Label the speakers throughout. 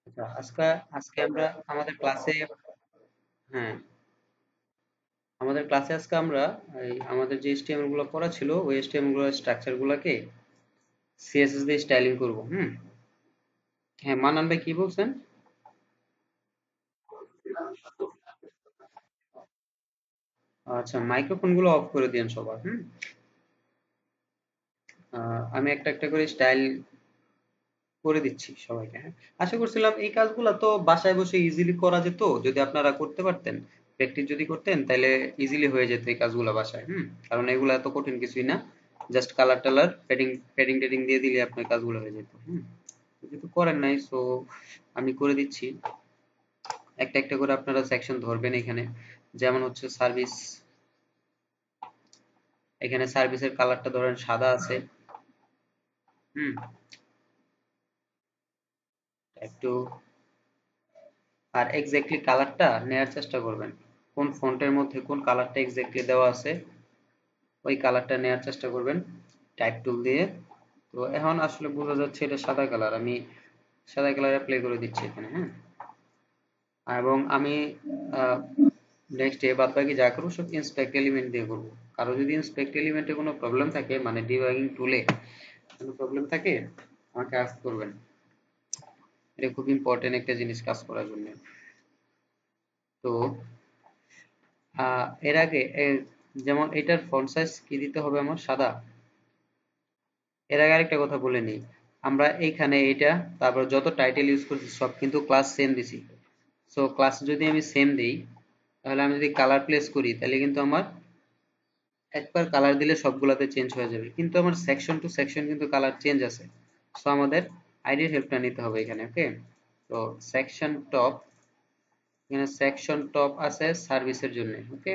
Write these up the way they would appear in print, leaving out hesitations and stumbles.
Speaker 1: আচ্ছা, আজকে আজকে আমরা আমাদের ক্লাসে, হ্যাঁ, আমাদের ক্লাসে আজকে আমরা আমাদের যে HTML গুলো পড়া ছিল ওই HTML গুলোর স্ট্রাকচার গুলাকে CSS দিয়ে স্টাইলিং করব। হ্যাঁ, মানান ভাই কি বলছেন? আচ্ছা, মাইক্রোফোন গুলো অফ করে দিন সবার। আমি একটা একটা করে স্টাইল করে দিচ্ছি সবাইকে। হ্যাঁ, আশা করছিলাম এই কাজগুলো তো বাসায় বসে ইজিলি করা যেত, যদি আপনারা করতে পারতেন, প্র্যাকটিস যদি করতেন তাহলে ইজিলি হয়ে যেত এই কাজগুলো বাসায়। কারণ এগুলো এত কঠিন কিছুই না, জাস্ট কালার টালার প্যাডিং প্যাডিং টেডিং দিয়ে দিলে আপনার কাজগুলো হয়ে যেত। যেহেতু করেন নাই, সো আমি করে দিচ্ছি। একটা একটা করে আপনারা সেকশন ধরবেন এখানে। যেমন হচ্ছে সার্ভিস, এখানে সার্ভিসের কালারটা ধরেন সাদা আছে। হুম একটু, আর এক্স্যাক্টলি কালারটা নেয়ার চেষ্টা করবেন, কোন ফন্টের মধ্যে কোন কালারটা এক্স্যাক্টলি দেওয়া আছে ওই কালারটা নেয়ার চেষ্টা করবেন টাইপ টুল দিয়ে। তো এখন আসলে বোঝা যাচ্ছে এটা সাদা কালার, আমি সাদা কালার অ্যাপ্লাই করে দিচ্ছি এখানে। এবং আমি নেক্সট এ বাদ বাকি যা করবো সব ইন্সপেক্ট এলিমেন্ট দিয়ে করবো। কারো যদি ইন্সপেক্ট এলিমেন্টে কোনো প্রবলেম থাকে, মানে ডিবাগিং টুলে কোনো প্রবলেম থাকে, আমাকে আস্ক করবেন। এটা খুব ইম্পর্টেন্ট একটা জিনিস কাজ করার জন্য। তো এর আগে যেমন এটার ফন্ট সাইজ কি দিতে হবে আমার সাদা। এর আগে আরেকটা কথা বলে নিই, আমরা এইখানে এটা, তারপর যত টাইটেল ইউজ করছি সব কিন্তু ক্লাস সেম দিছি। সো ক্লাস যদি আমি সেম দিই, তাহলে আমি যদি কালার প্লেস করি তাহলে কিন্তু আমার একবার কালার দিলে সবগুলাতে চেঞ্জ হয়ে যাবে, কিন্তু আমার সেকশন টু সেকশন কিন্তু কালার চেঞ্জ আছে। সো আমাদের আইডির হেল্পটা নিতে হবে এখানে। ওকে, তো সেকশন টপ, এখানে সেকশন টপ আছে সার্ভিসের জন্য। ওকে,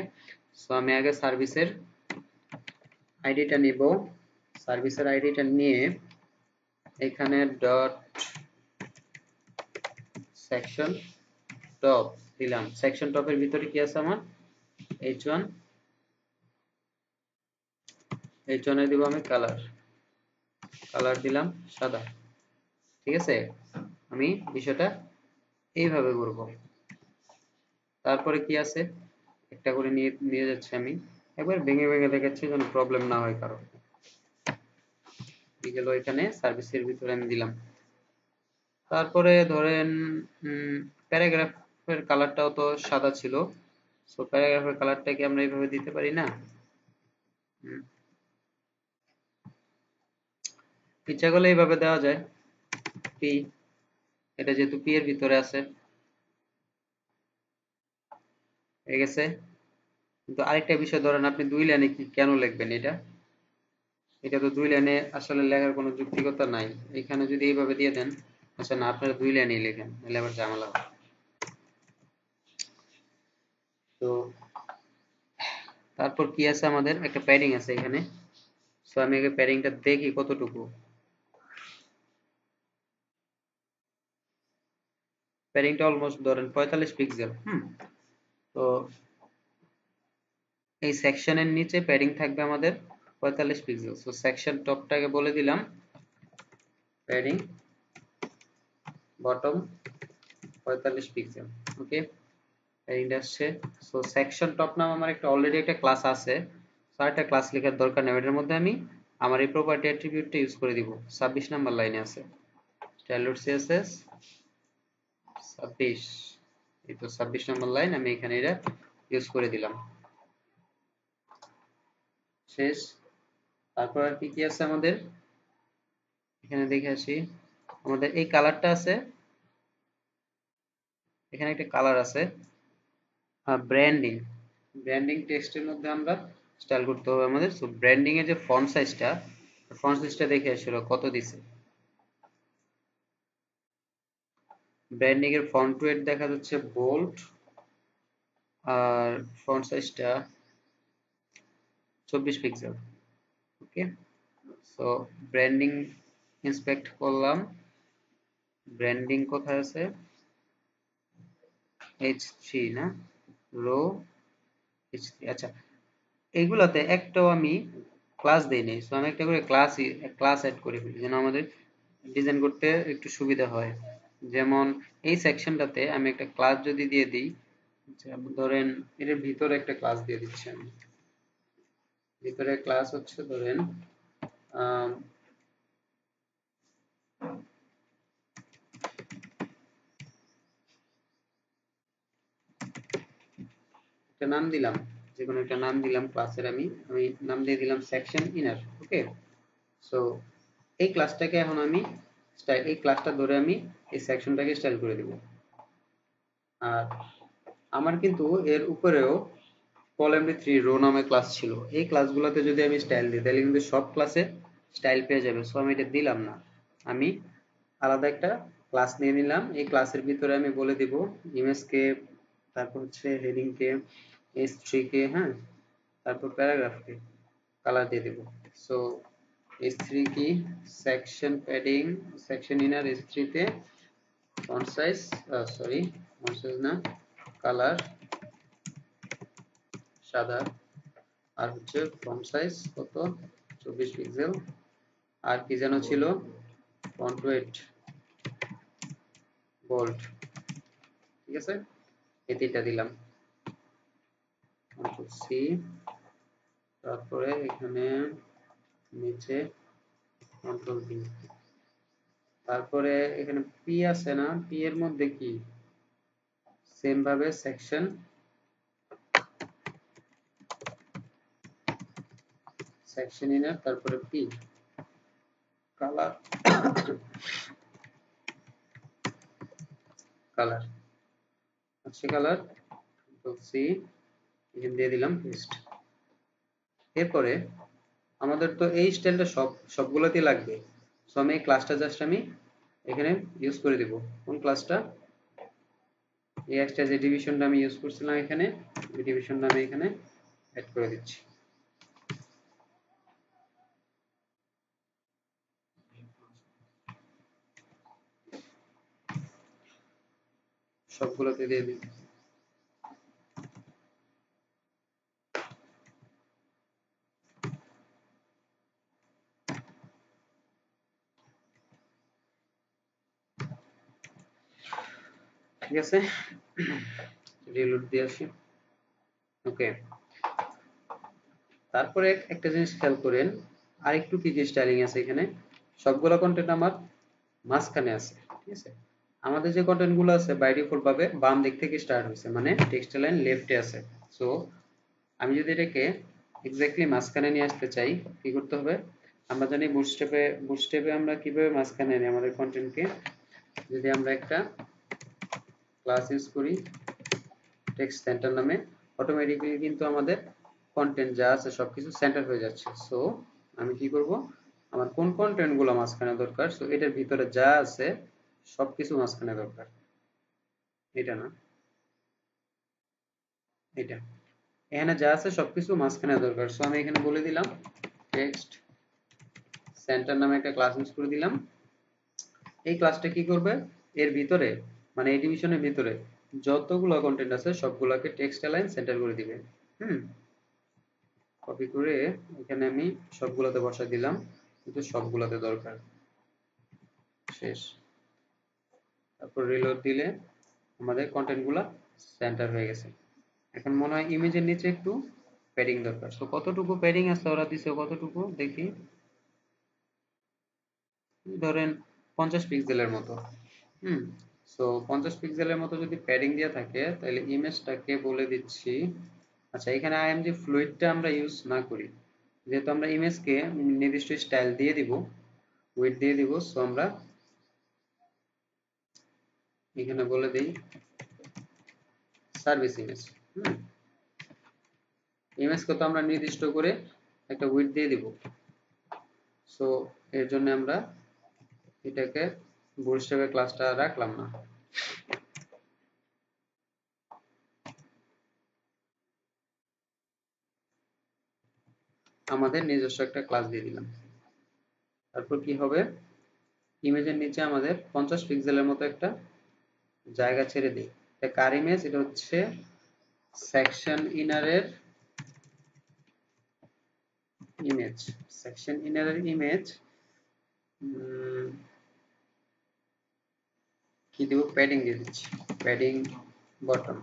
Speaker 1: সো আমি আগে সার্ভিসের আইডিটা নিব। সার্ভিসের আইডিটা নিয়ে এখানে ডট সেকশন টপ দিলাম। সেকশন টপের ভিতরে কি আছে আমার, H1, H1 এ দিব আমি কালার, কালার দিলাম সাদা। ঠিক আছে, আমি বিষয়টা এইভাবে করব। তারপরে কি আছে, একটা করে নিয়ে নিয়ে যাচ্ছি আমি, একবার ভেঙে ভেঙে দেখাচ্ছি যেন প্রবলেম না হয় কারো। এই গেল, এখানে সার্ভিসের ভিতরে আমি দিলাম। তারপরে ধরেন প্যারাগ্রাফের কালারটাও তো সাদা ছিল, সো প্যারাগ্রাফের কালারটা কি আমরা এইভাবে দিতে পারি না? হুম, ইচ্ছা করলে এইভাবে দেওয়া যায়। পি, এটা যেহেতু পি এর ভিতরে আছে, হয়ে গেছে। কিন্তু আরেকটা বিষয়, ধরেন আপনি দুই লাইনে কি কেন লিখবেন এটা, এটা তো দুই লাইনে আসলে লেখার কোনো যুক্তিকতা নাই। এখানে যদি এইভাবে দিয়ে দেন, আচ্ছা না, আপনারা দুই লাইনেই লেখেন, নাহলে আবার ঝামেলা হবে। তো তারপর কি আছে, আমাদের একটা প্যাডিং আছে এখানে। সো আমি আগে প্যাডিংটা দেখি কতটুকু। প্যাডিংটা অলমোস্ট ধরেন 45 পিক্সেল। তো এই সেকশনের নিচে প্যাডিং থাকবে আমাদের 45 পিক্সেল। সো সেকশন টপটাকে বলে দিলাম প্যাডিং বটম 45 পিক্সেল। ওকে, প্যাডিংটা আসছে। সো সেকশন টপ নাম আমার একটা অলরেডি একটা ক্লাস আছে, সো একটা ক্লাস লেখার দরকার নেই, এটার মধ্যে আমি আমার এই প্রপার্টি অ্যাট্রিবিউটটা ইউজ করে দিব। 26 নাম্বার লাইনে আছে স্টাইলড সিএসএস 26, এই তো 26 নম্বর লাইন, আমি এখানে এটা ইউজ করে দিলাম। শেষ। তারপর আর কি কি আছে আমাদের, এখানে দেখে আসি। আমাদের এই কালারটা আছে, এখানে একটা কালার আছে। ব্র্যান্ডিং, ব্র্যান্ডিং টেক্সটের মধ্যে আমরা স্টাইল করতে হবে আমাদের। সো ব্র্যান্ডিং এর যে ফন্ট সাইজটা দেখে আসলে কত দিছে। ব্র্যান্ডিং এর ফন্ট ওয়েট দেখা যাচ্ছে বোল্ড, আর ফন্ট সাইজটা 24 পিক্সেল। ওকে, সো ব্র্যান্ডিং ইন্সপেক্ট করলাম, ব্র্যান্ডিং কোথায় আছে, H3 না, রো H3। আচ্ছা, এইগুলাতে একটাও আমি ক্লাস দেইনি, সো আমি একটা করে ক্লাস অ্যাড করে ফেলি যেন আমাদের ডিজাইন করতে একটু সুবিধা হয়। যেমন এই সেকশনটাতে আমি একটা ক্লাস যদি দিয়ে দিই, যেমন ধরেন এর ভিতরে একটা ক্লাস দিয়ে দিচ্ছি আমি। ভিতরে ক্লাস হচ্ছে ধরেন একটা নাম দিলাম, যে কোনো একটা নাম দিলাম ক্লাসের, আমি নাম দিয়ে দিলাম সেকশন ইনার। ওকে, সো এই ক্লাসটাকে এখন আমি স্টাইল, এই ক্লাসটা ধরে আমি এই সেকশনটাকে স্টাইল করে দিব। আর আমার কিন্তু এর উপরেও কল.এমডি3 রো নামে ক্লাস ছিল। এই ক্লাসগুলোতে যদি আমি স্টাইল দিই তাহলে কিন্তু সব ক্লাসে স্টাইল পেয়ে যাবে। সো আমি এটা দিলাম না, আমি আলাদা একটা ক্লাস নিয়ে নিলাম। এই ক্লাসের ভিতরে আমি বলে দিব ইমেজকে, তারপর হচ্ছে হেডিংকে, h3 কে, হ্যাঁ, তারপর প্যারাগ্রাফকে কালার দিয়ে দেব। সো h3 কি, section padding, section inner h3 তে font size, sorry font size না, কালার সাদা, আর হচ্ছে ফন্ট সাইজ কত, 24 পিক্সেল, আর কি যেন ছিল, ফন্ট ওয়েট বোল্ড। ঠিক আছে, এই তিনটা দিলাম। কন্ট্রোল সি, তারপরে এখানে নিচে কন্ট্রোল ভি, তারপরে এখানে পি আছে না, পি এর মধ্যে কি সেম ভাবে সেকশন, সেকশন ইনার, তারপরে পি, কালার, কালার আচ্ছা, কালার কন্ট্রোল সি, এখানে দিয়ে দিলাম পেস্ট। এরপরে আমাদের তো এই স্টাইলটা সবগুলোতেই লাগবে। সো আমি এই ক্লাসটা জাস্ট আমি এখানে ইউজ করে দিব। কোন ক্লাসটা, এই একটা যে ডিভিশনটা আমি ইউজ করছিলাম এখানে, এই ডিভিশনটা আমি এখানে অ্যাড করে দিচ্ছি। সবগুলোতে দিয়ে দিই। ঠিক আছে, রিলোড দিয়ে আসি। ওকে, তারপরে একটা জিনিস খেয়াল করেন, আরেকটু কি কি স্টাইলিং আছে এখানে। সবগুলো কন্টেন্ট আমার মাঝখানে আছে। ঠিক আছে, আমাদের যে কন্টেন্ট গুলো আছে বাই ডিফল্ট ভাবে বাম দিক থেকে স্টার্ট হয়েছে, মানে টেক্সট লাইন লেফটে আছে। সো আমি যদি এটাকে এক্স্যাক্টলি মাঝখানে নিয়ে আসতে চাই, কি করতে হবে, আমরা জানি বুটস্ট্র্যাপে আমরা কিভাবে মাঝখানে আনি আমাদের কন্টেন্টকে। যদি আমরা একটা ক্লাস ইউজ করি টেক্সট সেন্টার নামে, অটোমেটিক্যালি কিন্তু আমাদের কন্টেন্ট যা আছে সবকিছু সেন্টার হয়ে যাচ্ছে। সো আমি কি করব, আমার কোন কন্টেন্ট গুলো মাঝখানে দরকার, সো এটার ভিতরে যা আছে সবকিছু মাঝখানে দরকার, এটা না, এটা, এখানে যা আছে সবকিছু মাঝখানে দরকার। সো আমি এখানে বলে দিলাম টেক্সট সেন্টার নামে একটা ক্লাস ইউজ করে দিলাম। এই ক্লাসটা কি করবে, এর ভিতরে মানে এই ডিভিশনের ভিতরে যতগুলো কন্টেন্ট আছে সবগুলোকে টেক্সট অ্যালাইন সেন্টার করে দিবে। হুম, কপি করে এখানে আমি সবগুলোতে বসাই দিলাম, কিন্তু সবগুলোতে দরকার, শেষ। তারপর রিলোড দিলে আমাদের কন্টেন্ট গুলা সেন্টার হয়ে গেছে। এখন মনে হয় ইমেজের নিচে একটু প্যাডিং দরকার। তো কতটুকু প্যাডিং আছে ওরা দিছে, কতটুকু দেখি, ধরেন 50 পিক্সেলের মতো। হুম, সো 50 পিক্সেলের মতো যদি প্যাডিং দেওয়া থাকে তাহলে ইমেজটাকে বলে দিচ্ছি, আচ্ছা এখানে আইএমজি ফ্লুইডটা আমরা ইউজ না করি, যেহেতু আমরা ইমেজকে নির্দিষ্ট স্টাইল দিয়ে দিব, উইডথ দিয়ে দিব। সো আমরা এখানে বলে দিই সার্ভিস ইমেজ। হুম, ইমেজকে তো আমরা নির্দিষ্ট করে একটা উইডথ দিয়ে দিব। সো এর জন্য আমরা এটাকে বুটস্ট্র্যাপের ক্লাসটা রাখলাম না, আমাদের নিজস্ব একটা ক্লাস দিয়ে দিলাম। তারপর কি হবে, ইমেজের নিচে আমাদের 50 পিক্সেলের মতো একটা জায়গা ছেড়ে দিই। এটা কার ইমেজ, এটা হচ্ছে সেকশন ইনারের ইমেজ, সেকশন ইনারের ইমেজ। কি দেব, প্যাডিং দিয়ে দিচ্ছি, প্যাডিং বটম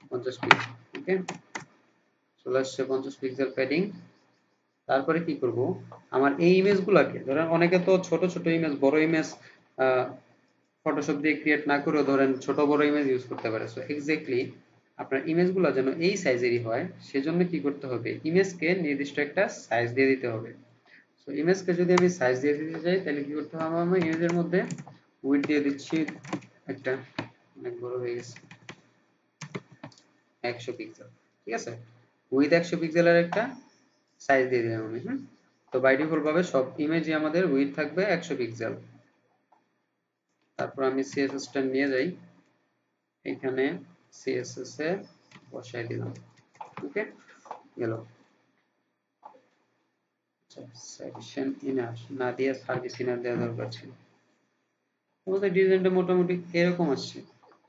Speaker 1: 50 পিক্সেল। ওকে, চলে আসছে 50 পিক্সেল প্যাডিং। তারপরে কি করব, আমার এই ইমেজগুলোকে ধরেন অনেকে তো ছোট ছোট ইমেজ, বড় ইমেজ ফটোশপ দিয়ে ক্রিয়েট না করেও ধরেন ছোট বড় ইমেজ ইউজ করতে পারে। সো এক্স্যাক্টলি আপনার ইমেজগুলো যেন এই সাইজেরই হয়, সেজন্য কি করতে হবে, ইমেজকে নির্দিষ্ট একটা সাইজ দিয়ে দিতে হবে। সো ইমেজকে যদি আমি সাইজ দিয়ে দিতে চাই, তাহলে কি করতে হবে, আমি ইমেজের মধ্যে উইডথ দিয়ে দিচ্ছি একটা, অনেক বড় হয়ে গেছে, 100 পিক্সেল। ঠিক আছে, উইথ 100 পিক্সেলের একটা সাইজ দিয়ে দিলাম আমি। তো বাই ডিফল্ট ভাবে সব ইমেজই আমাদের উইথ থাকবে 100 পিক্সেল। তারপর আমি সিএসএস টা নিয়ে যাই, এখানে সিএসএস এ বসাই দিলাম। ওকে, গেল। সেকশন ইনার না দিয়ে সার্ভিস ইনার দেওয়া দরকার ছিল। আমাদের ডিজাইনটা মোটামুটি এরকম আসছে।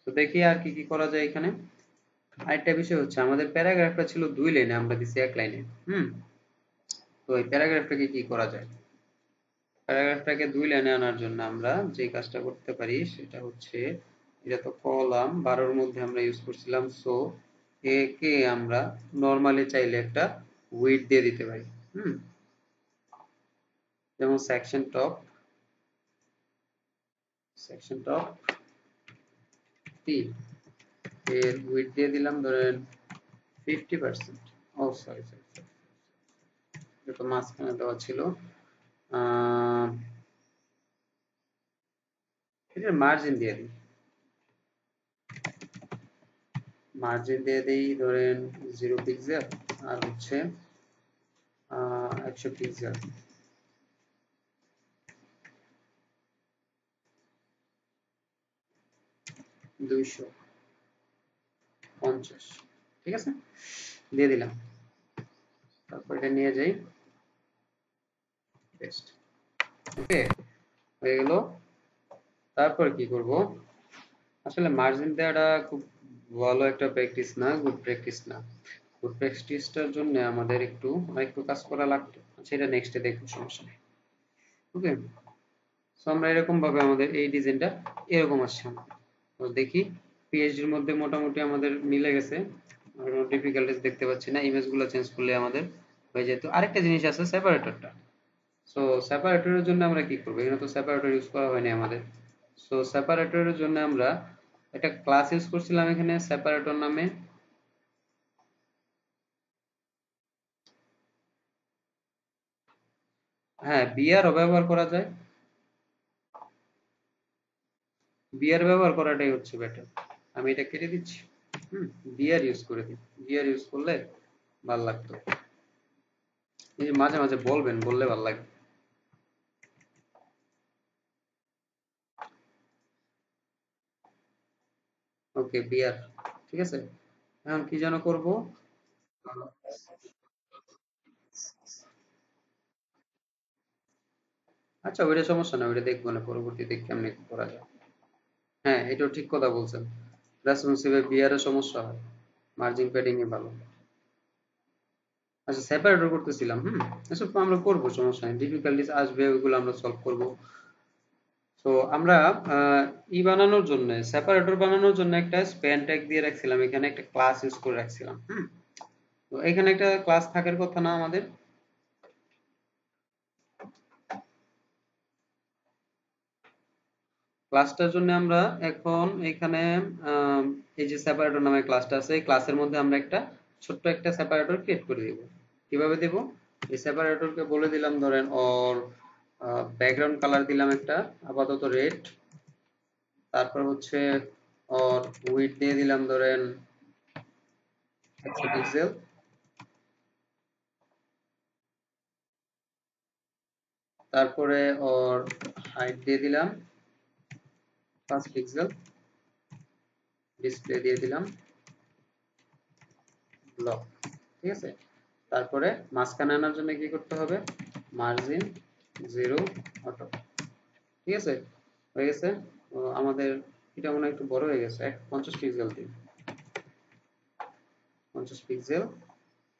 Speaker 1: তো দেখি আর কি কি করা যায় এখানে। আরেকটা বিষয় হচ্ছে, আমাদের প্যারাগ্রাফটা ছিল 2 লাইনে, আমরা দিছি 1 লাইনে। তো এই প্যারাগ্রাফটাকে কি করা যায়, প্যারাগ্রাফটাকে 2 লাইনে আনার জন্য আমরা যে কাজটা করতে পারি সেটা হচ্ছে, এটা তো কলাম 12 এর মধ্যে আমরা ইউজ করছিলাম। সো একে আমরা নরমালি চাইলে একটা উইডথ দিয়ে দিতে পারি। যেমন সেকশন টপ 3 এর উইডথ দিয়ে দিলাম ধরেন 50%। ও সরি সরি, এটা তো মাঝখানে দেওয়া ছিল। এটার মার্জিন দিয়ে দিই, ধরেন 0 পিক্সেল, আর হচ্ছে 100 পিক্সেল, 250। ঠিক আছে, দিয়ে দিলাম। তারপর এটা নিয়ে যাই, পেস্ট। ওকে, হয়ে গেল। তারপর কি করব, আসলে মার্জিন দেওয়াটা খুব ভালো একটা প্র্যাকটিস না, গুড প্র্যাকটিস না। গুড প্র্যাকটিসটার জন্য আমাদের একটু একটু কাজ করা লাগতো, সেটা নেক্সটে দেখব, সমস্যা নেই। ওকে, সো আমরা এরকম ভাবে আমাদের এই ডিজাইনটা এরকম আসছে। তো দেখি পিএইচডির মধ্যে মোটামুটি আমাদের মিলে গেছে, আর কোনো ডিফিকাল্টিস দেখতে পাচ্ছি না। ইমেজগুলো চেঞ্জ করলে আমাদের হয়ে যেত। আরেকটা জিনিস আছে, সেপারেটরটা। সো সেপারেটরের জন্য আমরা কি করব, এখানে তো সেপারেটর ইউজ করা হয়নি আমাদের। সো সেপারেটরের জন্য আমরা একটা ক্লাস ইউজ করছিলাম এখানে সেপারেটর নামে। হ্যাঁ, বিআর ব্যবহার করা যায়, বিআর ব্যবহার করাটাই হচ্ছে বেটার। আমি এটা কেটে দিচ্ছি, বিআর ইউজ করে দিই, বিআর ইউজ করলে ভালো লাগতো। এই যে মাঝে মাঝে বলবেন, বললে ভালো লাগে। ওকে, বিআর ঠিক আছে। এখন কি যেন করব, আচ্ছা ওইটা সমস্যা না, ওইটা দেখবো না, পরবর্তীতে কেমনে কি করা যায়। হ্যাঁ, এটাও ঠিক কথা বলছেন, রেসপন্সিভে বিআর এর সমস্যা হয়, মার্জিন প্যাডিং এ ভালো। আচ্ছা, সেপারেটর করতেছিলাম। এসব তো আমরা করবো, সমস্যা নেই, ডিফিকাল্টিস আসবে, ওইগুলো আমরা সলভ করব। তো আমরা বানানোর জন্য, সেপারেটর বানানোর জন্য একটা স্প্যান ট্যাগ দিয়ে রাখছিলাম, এখানে একটা ক্লাস ইউজ করে রাখছিলাম। তো এখানে একটা ক্লাস থাকার কথা না আমাদের, ক্লাসটার জন্য আমরা এখন এখানে এই যে সেপারেটর নামে ক্লাসটা আছে, এই ক্লাসের মধ্যে আমরা একটা ছোট্ট একটা সেপারেটর ক্রিয়েট করে দেব। কিভাবে দেব, এই সেপারেটরকে বলে দিলাম ধরেন ওর ব্যাকগ্রাউন্ড কালার দিলাম একটা আপাতত রেড। তারপর হচ্ছে ওর উইডথ দিয়ে দিলাম ধরেন 100 পিক্সেল। তারপরে ওর হাইট দিয়ে দিলাম 5 পিক্সেল। ডিসপ্লে দিয়ে দিলাম ব্লক। ঠিক আছে, তারপরে মাঝখানে আনার জন্য কি করতে হবে, মার্জিন 0 অটো। ঠিক আছে, হয়ে গেছে। আমাদের এটা মনে হয় একটু বড় হয়ে গেছে, 50 পিক্সেল দিন, 50 পিক্সেল।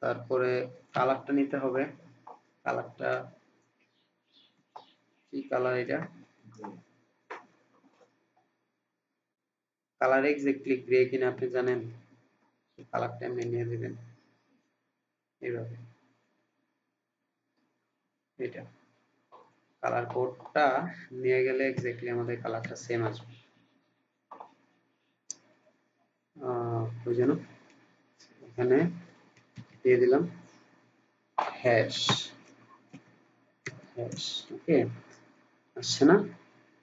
Speaker 1: তারপরে কালারটা নিতে হবে, কালারটা কি কালার, এটা কালার এক্স্যাক্টলি গ্রে কিনা আপনি জানেন? কালারটা এমনি নিয়ে দিবেন এইভাবে, এটা কালার কোডটা নিয়ে গেলে এক্স্যাক্টলি আমাদের কালারটা সেম আসবে। ওই জন্য এখানে দিয়ে দিলাম হ্যাশ, হ্যাশ ওকে, আসছে না?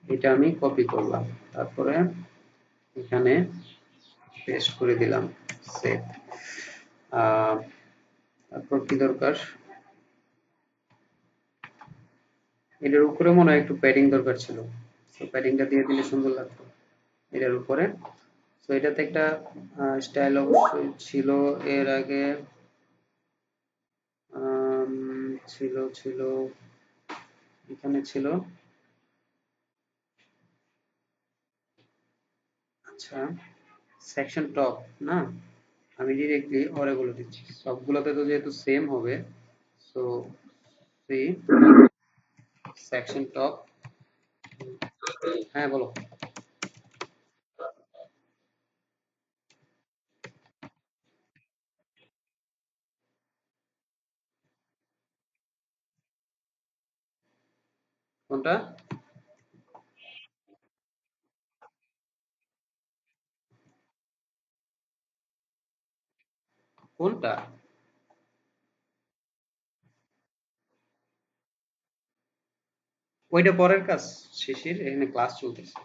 Speaker 1: এটা আমি কপি করলাম, তারপরে এখানে পেস্ট করে দিলাম সেভ। তারপর কি দরকার, এটার উপরে মনে হয় একটু প্যাডিং দরকার ছিল, তো প্যাডিংটা দিয়ে দিলে সুন্দর লাগতো এটার উপরে। তো এটাতে একটা স্টাইল অবশ্যই ছিল এর আগে, আম, ছিল ছিল এখানে ছিল। আচ্ছা, সেকশন টপ না, আমি ডিরেক্টলি ওরে বলে দিচ্ছি, সবগুলোতে তো যেহেতু সেম হবে, সো সি সেকশন টপ। হ্যাঁ বলো। কোনটা? কোনটা? ওইটা পরের কাজ, শিশির এখানে ক্লাস চলতেছে।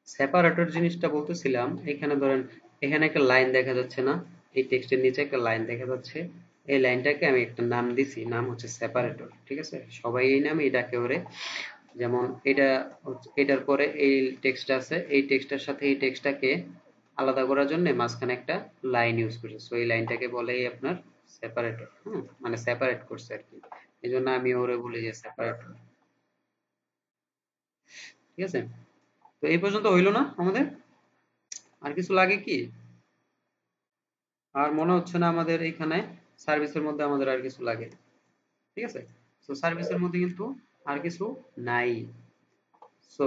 Speaker 1: সেপারেটর জিনিসটা বলতেছিলাম, এখানে ধরেন এখানে একটা লাইন দেখা যাচ্ছে না, এই টেক্সটের নিচে একটা লাইন দেখা যাচ্ছে, এই লাইনটাকে আমি একটা নাম দিছি, নাম হচ্ছে সেপারেটর, ঠিক আছে? সবাই এই নামেই ডাকে ওরে। যেমন এটা এটার পরে এই টেক্সট আছে, এই টেক্সটের সাথে এই টেক্সটটাকে আলাদা করার জন্য মাঝখানে একটা লাইন ইউজ করছে, সো এই লাইনটাকে বলেই আপনার সেপারেটর। মানে সেপারেট করছে আর কি, এই জন্য আমি ওরে বলি যে সেপারেটর। ঠিক আছে, তো এই পর্যন্ত হইলো না আমাদের? আর কিছু লাগে কি? আর মনে হচ্ছে না আমাদের এখানে সার্ভিসের মধ্যে আমাদের আর কিছু লাগে। ঠিক আছে, তো সার্ভিসের মধ্যে কিন্তু আর কিছু নাই। সো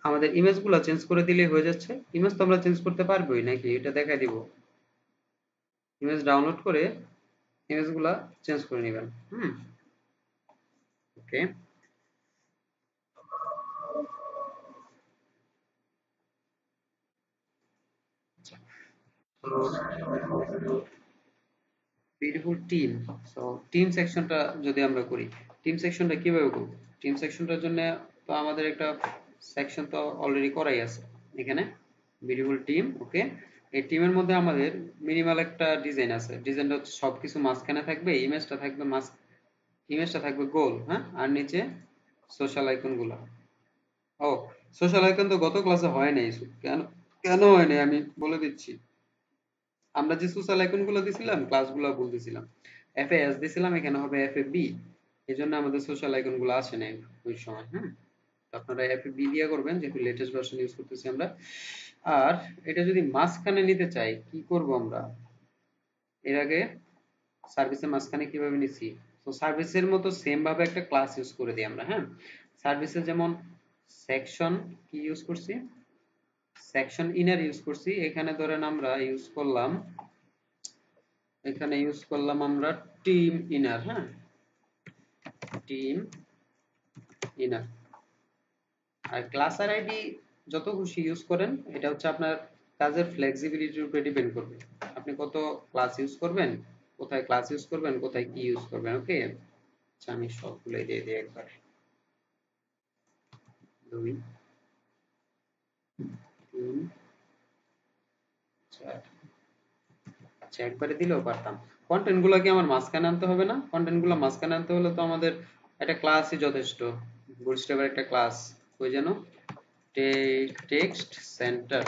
Speaker 1: আমাদের ইমেজ গুলা চেঞ্জ করে দিলেই হয়ে যাচ্ছে। ইমেজ তো আমরা চেঞ্জ করতে পারবোই নাকি, এটা দেখাই দিব। ইমেজ ডাউনলোড করে ইমেজ গুলা চেঞ্জ করে নেবেন। ওকে, বিউটিফুল টিম। সো টিম সেকশনটা যদি আমরা করি, টিম সেকশনটা কিভাবে করব? টিম সেকশনটার জন্য তো আমাদের একটা সেকশন তো অলরেডি করাই আছে এখানে, বিউটিফুল টিম। ওকে, এই টিমের মধ্যে আমাদের মিনিমাল একটা ডিজাইন আছে, ডিজাইনটা হচ্ছে সবকিছু মাঝখানে থাকবে, ইমেজটা থাকবে ইমেজটা থাকবে গোল, হ্যাঁ, আর নিচে সোশ্যাল আইকন গুলা। ও, সোশ্যাল আইকন তো গত ক্লাসে হয় নাই। কেন কেন হয় নাই আমি বলে দিচ্ছি। আমরা যে সোশ্যাল আইকন গুলো দিছিলাম, ক্লাসগুলো বলতেছিলাম, এফ এ এস দিছিলাম, এখানে হবে এফ এ বি, এই জন্য আমাদের সোশ্যাল আইকন গুলো আসে নাই ওই সময়। তো আপনারা এফ এ বি দিয়ে করবেন, যেহেতু লেটেস্ট ভার্সন ইউজ করতেছি আমরা। আর এটা যদি মাঝখানে নিতে চাই, কি করব আমরা? এর আগে সার্ভিসের মাঝখানে কিভাবে নিছি, তো সার্ভিসের মতো সেম ভাবে একটা ক্লাস ইউজ করে দিই আমরা। হ্যাঁ, সার্ভিসে যেমন সেকশন কি ইউজ করছি, সেকশন ইনার ইউজ করছি, এখানে ধরেন আমরা ইউজ করলাম, এখানে ইউজ করলাম আমরা টিম ইনার। হ্যাঁ, টিম ইনার। আর ক্লাসের আইডি যত খুশি ইউজ করেন, এটা হচ্ছে আপনার কাজের ফ্লেক্সিবিলিটির উপরে ডিপেন্ড করবে, আপনি কত ক্লাস ইউজ করবেন, কোথায় ক্লাস ইউজ করবেন, কোথায় কি ইউজ করবেন। ওকে, আচ্ছা আমি সবগুলোই দিয়ে দিই একবার। 2 3 4, আচ্ছা একবারে দিলেও পারতাম। কন্টেন্ট গুলো কি আমার মাঝখানে আনতে হবে না? কন্টেন্ট গুলো মাঝখানে আনতে হলে তো আমাদের একটা ক্লাসই যথেষ্ট, বুটস্ট্র্যাপের একটা ক্লাস, ওই যেন টেক্সট সেন্টার,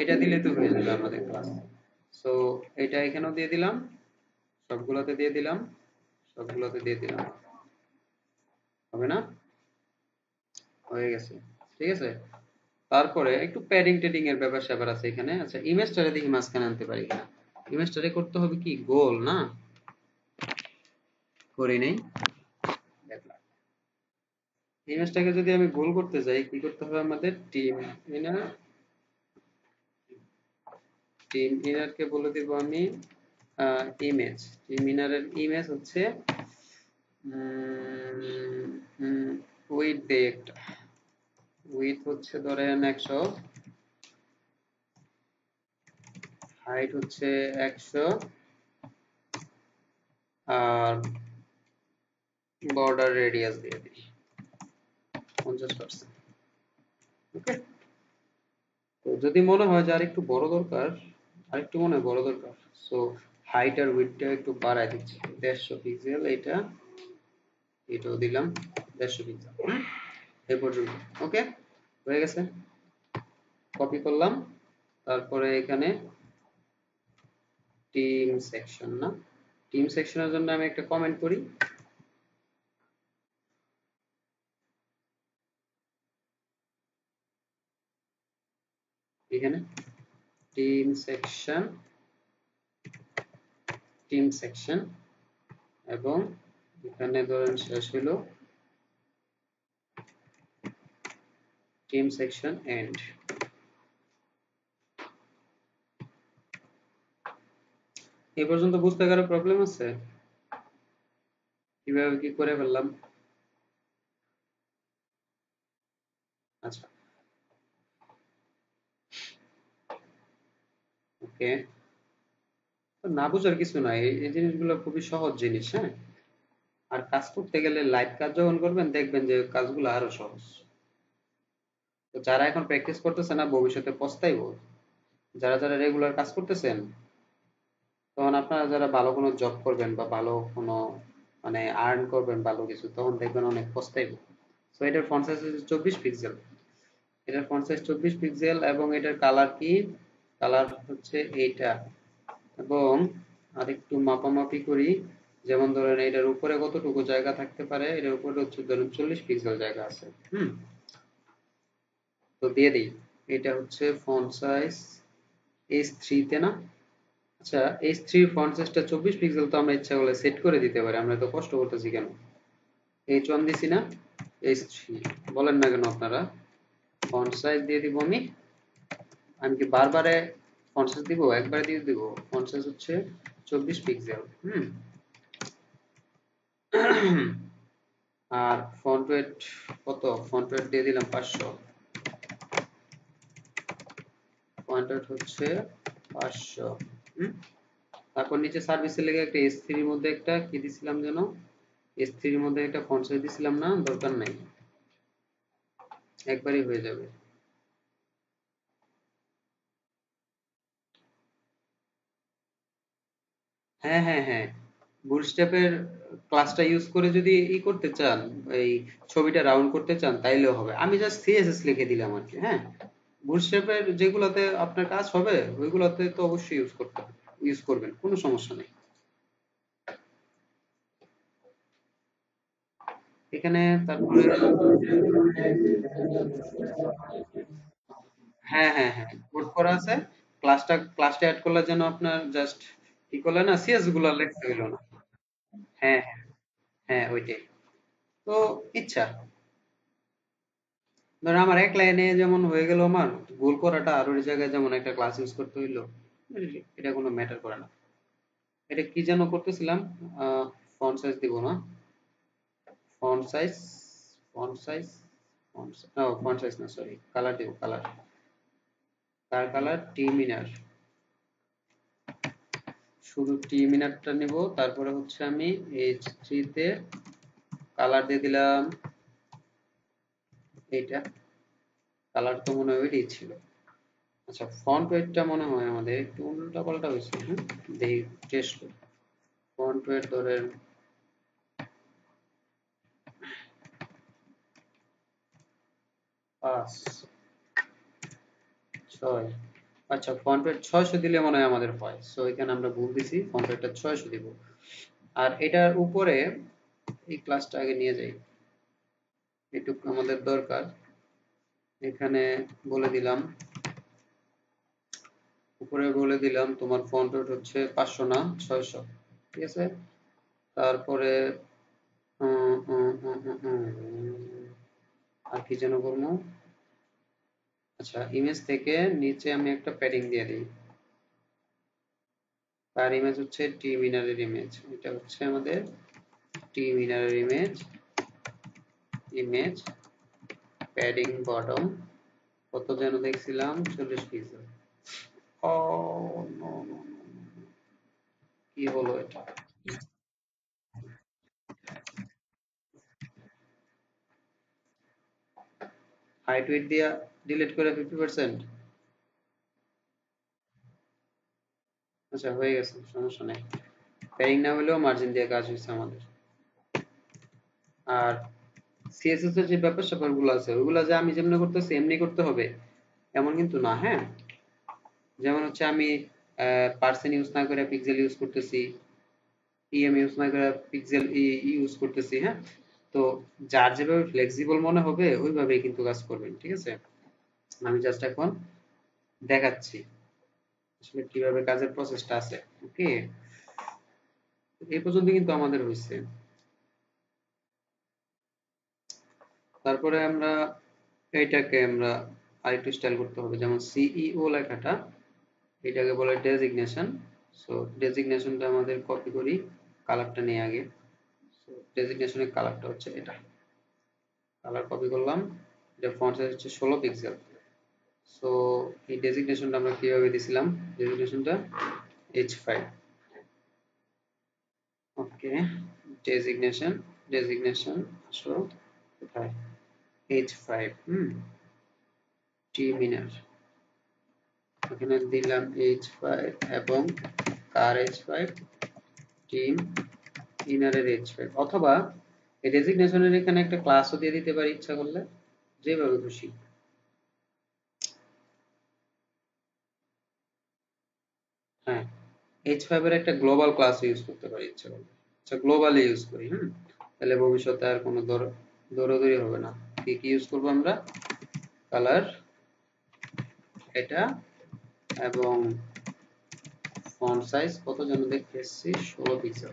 Speaker 1: এটা দিলে তো হয়ে যাবে আমাদের ক্লাস। সো এটা এখানেও দিয়ে দিলাম, সবগুলোতে দিয়ে দিলাম, সবগুলোতে দিয়ে দিলাম, হবে না? হয়ে গেছে, ঠিক আছে। তারপরে একটু প্যাডিং টেডিং এর ব্যাপার স্যাপার আছে এখানে। আচ্ছা, ইমেজটারে দেখি মাঝখানে আনতে পারি কিনা। ইমেজটারে করতে হবে কি গোল না, করি নেই, দেখলাম। ইমেজটাকে যদি আমি গোল করতে যাই কি করতে হবে আমাদের? টিম ইনারকে বলে দিব আমি ইমেজ। টিম ইনারের ইমেজ হচ্ছে উইথ দেই একটা, উইথ হচ্ছে ধরেন 100, হাইট হচ্ছে 100, আর বর্ডার রেডিয়াস দিয়ে দিই 50%। ওকে, তো যদি মনে হয় যে আরেকটু বড় দরকার, আরেকটু মনে হয় বড় দরকার, সো হাইট আর উইডথটা একটু বাড়ায় দিচ্ছি, 150 পিক্সেল। এটাও দিলাম 150 পিক্সেল। এই পর্যন্ত ওকে হয়ে গেছে। কপি করলাম, তারপরে এখানে টিম সেকশন, না টিম সেকশনের জন্য আমি একটা কমেন্ট করি, এখানে টিম সেকশন, টিম সেকশন, এবং এখানে ধরেন শেষ হলো টিম সেকশন এন্ড। এই পর্যন্ত বুঝতে কারো প্রবলেম আছে? কিভাবে কি করে ফেললাম? আচ্ছা, ওকে, না বুঝার কিছু নাই, এই জিনিসগুলো খুবই সহজ জিনিস। হ্যাঁ, আর কাজ করতে গেলে লাইভ কাজ যখন করবেন দেখবেন যে কাজগুলো আরো সহজ। তো যারা এখন প্র্যাকটিস করতেছে না ভবিষ্যতে পস্তাইবো। যারা যারা রেগুলার কাজ করতেছেন, তখন আপনারা যারা ভালো কোনো জব করবেন বা ভালো কোনো মানে আর্ন করবেন ভালো কিছু, তখন দেখবেন অনেক পস্তাইবো। সো এটার ফন্ট সাইজ হচ্ছে 24 পিক্সেল। এটার ফন্ট সাইজ 24 পিক্সেল, এবং এটার কালার কি? কালার হচ্ছে এইটা। এবং আরেকটু মাপামাপি করি, যেমন ধরেন এটার উপরে কতটুকু জায়গা থাকতে পারে, এটার উপরে হচ্ছে ধরেন 40 পিক্সেল জায়গা আছে। তো দিয়ে দিই, এটা হচ্ছে ফন্ট সাইজ H3 তে, না? আচ্ছা, H3 ফন্ট সাইজটা 24 পিক্সেল, তো আমরা ইচ্ছা করলে সেট করে দিতে পারি, আমরা তো কষ্ট করতেছি কেন? H1 দিছি না, H3 বলেন না কেন আপনারা? ফন্ট সাইজ দিয়ে দিব আমি। আমি কি বারবারে ফন্ট সাইজ দিব? একবারে দিয়ে দিব। ফন্ট সাইজ হচ্ছে 24 পিক্সেল। আর ফন্ট ওয়েট কত? ফন্ট ওয়েট দিয়ে দিলাম 500। ফন্ট ওয়েট হচ্ছে 500। তারপর নিচে সার্ভিসের লেগে একটা S3 এর মধ্যে একটা কি দিছিলাম যেন? S3 এর মধ্যে একটা ফন্ট সাইজ দিছিলাম না? দরকার নাই, একবারই হয়ে যাবে। হ্যাঁ, হ্যাঁ, হ্যাঁ, বুটস্ট্র্যাপের ক্লাসটা ইউজ করে যদি করতে চান, এই ছবিটা রাউন্ড করতে চান, তাইলেও হবে। আমি জাস্ট সিএসএস লিখে দিলাম আর কি। হ্যাঁ, বুটস্ট্র্যাপের যেগুলোতে আপনার কাজ হবে ওইগুলোতে তো অবশ্যই ইউজ করবেন, কোনো সমস্যা নেই। এখানে তারপরে হ্যাঁ, হ্যাঁ, হ্যাঁ, কোড করা আছে। ক্লাসটা অ্যাড করলে যেন আপনার জাস্ট কি করলে না, সিএস গুলো লিখতে হইলো না। হ্যাঁ, হ্যাঁ, হ্যাঁ, ওইটাই। তো ইচ্ছা, ধর আমার এক লাইনে যেমন হয়ে গেল, আমার গোল করাটা আর ওই জায়গায় যেমন একটা ক্লাস ইউজ করতে হইলো, এটা কোনো ম্যাটার করে না। এটা কি যেন করতেছিলাম, ফন্ট সাইজ দিব না, font size, font size, font size না, সরি, কালার দিব, কালার, কার কালার? Team inner. শুধু টিম ইনারটা নিব, তারপরে হচ্ছে আমি H3 তে কালার দিয়ে দিলাম এইটা। কালার তো মনে হয় ওইটাই ছিল। আচ্ছা, ফন্ট ওয়েটটা মনে হয় আমাদের একটু উল্টা পাল্টা হয়েছে। হ্যাঁ, দেখি, টেস্ট করি। ফন্ট ওয়েট ধরেন 5, 6। আচ্ছা, ফন্ট ওয়েট 600 দিলে মনে হয় আমাদের হয়। সো এখানে আমরা ভুল দিছি, ফন্ট ওয়েটটা 600 দিব। আর এটার উপরে এই ক্লাসটা আগে নিয়ে যাই, এটুকু আমাদের দরকার। এখানে বলে দিলাম, উপরে বলে দিলাম তোমার ফন্ট ওয়েট হচ্ছে 500 না 600, ঠিক আছে? তারপরে আর কি যেন করবো। আচ্ছা, ইমেজ থেকে নিচে আমি একটা প্যাডিং দিয়ে দিই। তার ইমেজ হচ্ছে টিম ইনারের ইমেজ, এটা হচ্ছে আমাদের টিম ইনারের ইমেজ। ইমেজ প্যাডিং বটম কত যেন দেখছিলাম, 40 পিক্সেল। ও নো নো, কি হলো এটা? হাইট উইডথ দিয়া ডিলিট করে 50%। আচ্ছা, হয়ে গেছে, সমস্যা নেই। প্যাডিং না হলেও মার্জিন দিয়ে কাজ হয়েছে আমাদের। আর সিএসএস এর যে ব্যাপার স্যাপার গুলো আছে ওইগুলা যে আমি যেমনি করতেছি এমনি করতে হবে এমন কিন্তু না, হ্যাঁ। যেমন হচ্ছে আমি পার্সেন্ট ইউজ না করে পিক্সেল ইউজ করতেছি, ইএম ইউজ না করে পিক্সেল ইউজ করতেছি, হ্যাঁ। তো যার যেভাবে ফ্লেক্সিবল মনে হবে ওইভাবেই কিন্তু কাজ করবেন, ঠিক আছে। আমি জাস্ট এখন দেখাচ্ছি আসলে কিভাবে কাজের প্রসেসটা আছে। ওকে, এই পর্যন্ত কিন্তু আমাদের হয়েছে। তারপরে আমরা এইটাকে আমরা আরেকটু স্টাইল করতে হবে, যেমন সিইও লেখাটা এটাকে বলে ডেজিগনেশন। সো ডেজিগনেশনটা আমাদের কপি করি, কালারটা নিয়ে আগে। সো ডেজিগনেশনের কালারটা হচ্ছে এটা, কালার কপি করলাম। এটা ফন্ট সাইজ হচ্ছে 16 পিক্সেল। সো এই ডেজিগনেশনটা আমরা কিভাবে দিছিলাম, ডেজিগনেশনটা H5। ওকে, ডেজিগনেশন, ডেজিগনেশন আসো কোথায়, H5। টি মিনার, এখানে দিলাম H5 এবং কার H5, টিম ইনারের H5, অথবা এই ডেজিগনেশনের এখানে একটা ক্লাসও দিয়ে দিতে পারি ইচ্ছা করলে, যেভাবে খুশি। হ্যাঁ, H5 এর একটা গ্লোবাল ক্লাস ইউজ করতে পারি ইচ্ছা করলে। আচ্ছা, গ্লোবালি ইউজ করি। তাহলে ভবিষ্যতে আর কোনো দৌড়াদৌড়ি হবে না। কি কি ইউজ করবো আমরা, কালার এটা, এবং ফন্ট সাইজ কত যেন দেখতে এসেছি, 16 পিক্সেল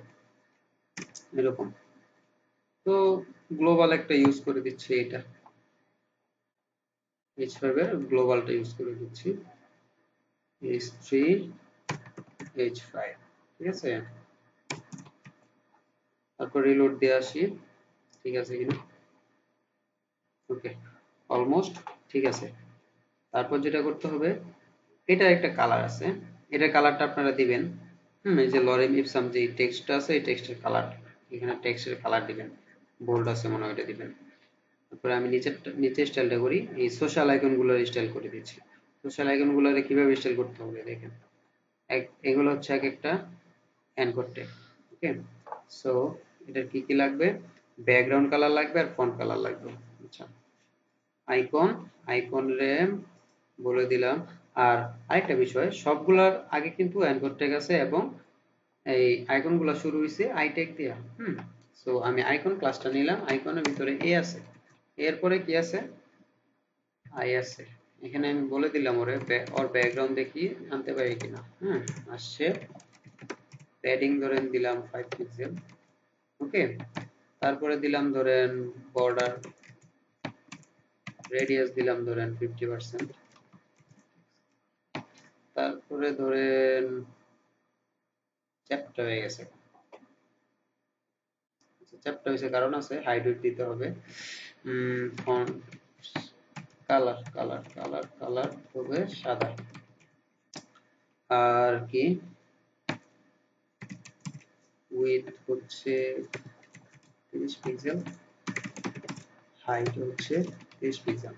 Speaker 1: এরকম। তো গ্লোবাল একটা ইউজ করে দিচ্ছি, এটা H5 এর গ্লোবালটা ইউজ করে দিচ্ছি, H3 H5, ঠিক আছে। তারপর রিলোড দিয়ে আসি, ঠিক আছে কিনা। ওকে, অলমোস্ট ঠিক আছে। তারপর যেটা করতে হবে, এটার একটা কালার আছে, এটার কালারটা আপনারা দিবেন। এই যে লরেম ইপসাম যে টেক্সটটা আছে এই টেক্সটের কালার, এখানে টেক্সটের কালার দিবেন, বোল্ড আছে মনে হয়, এটা দিবেন। তারপরে আমি নিচের স্টাইলটা করি, এই সোশ্যাল আইকন গুলোর স্টাইল করে দিচ্ছি। সোশ্যাল আইকন গুলোর কিভাবে স্টাইল করতে হবে দেখেন, এগুলো হচ্ছে এক একটা অ্যানকর ট্যাগ। ওকে, সো এটার কি কি লাগবে, ব্যাকগ্রাউন্ড কালার লাগবে আর ফন্ট কালার লাগবে। আচ্ছা, আইকন, আইকন রে বলে দিলাম। আর আরেকটা বিষয়, সবগুলার আগে কিন্তু অ্যানকর ট্যাগ আছে এবং এই আইকন গুলা শুরু হয়েছে আই ট্যাগ দিয়া। সো আমি আইকন ক্লাসটা নিলাম, আইকনের ভিতরে এ আছে, এরপরে কি আছে, আই আছে। এখানে আমি বলে দিলাম ওর ব্যাকগ্রাউন্ড দেখি আনতে পারি কিনা। আসছে, প্যাডিং ধরেন দিলাম 5 পিক্সেল। ওকে, তারপরে দিলাম ধরেন বর্ডার রেডিয়াস দিলাম ধরেন 50%। তারপরে ধরেন চ্যাপ্টার হয়ে গেছে, চ্যাপ্টার হয়েছে কারণ আছে, হাইড দিতে হবে। Font colour, colour colour colour হবে সাদা। আর কি, উইথ হচ্ছে 30 পিক্সেল, হাইট হচ্ছে 30 পিক্সেল।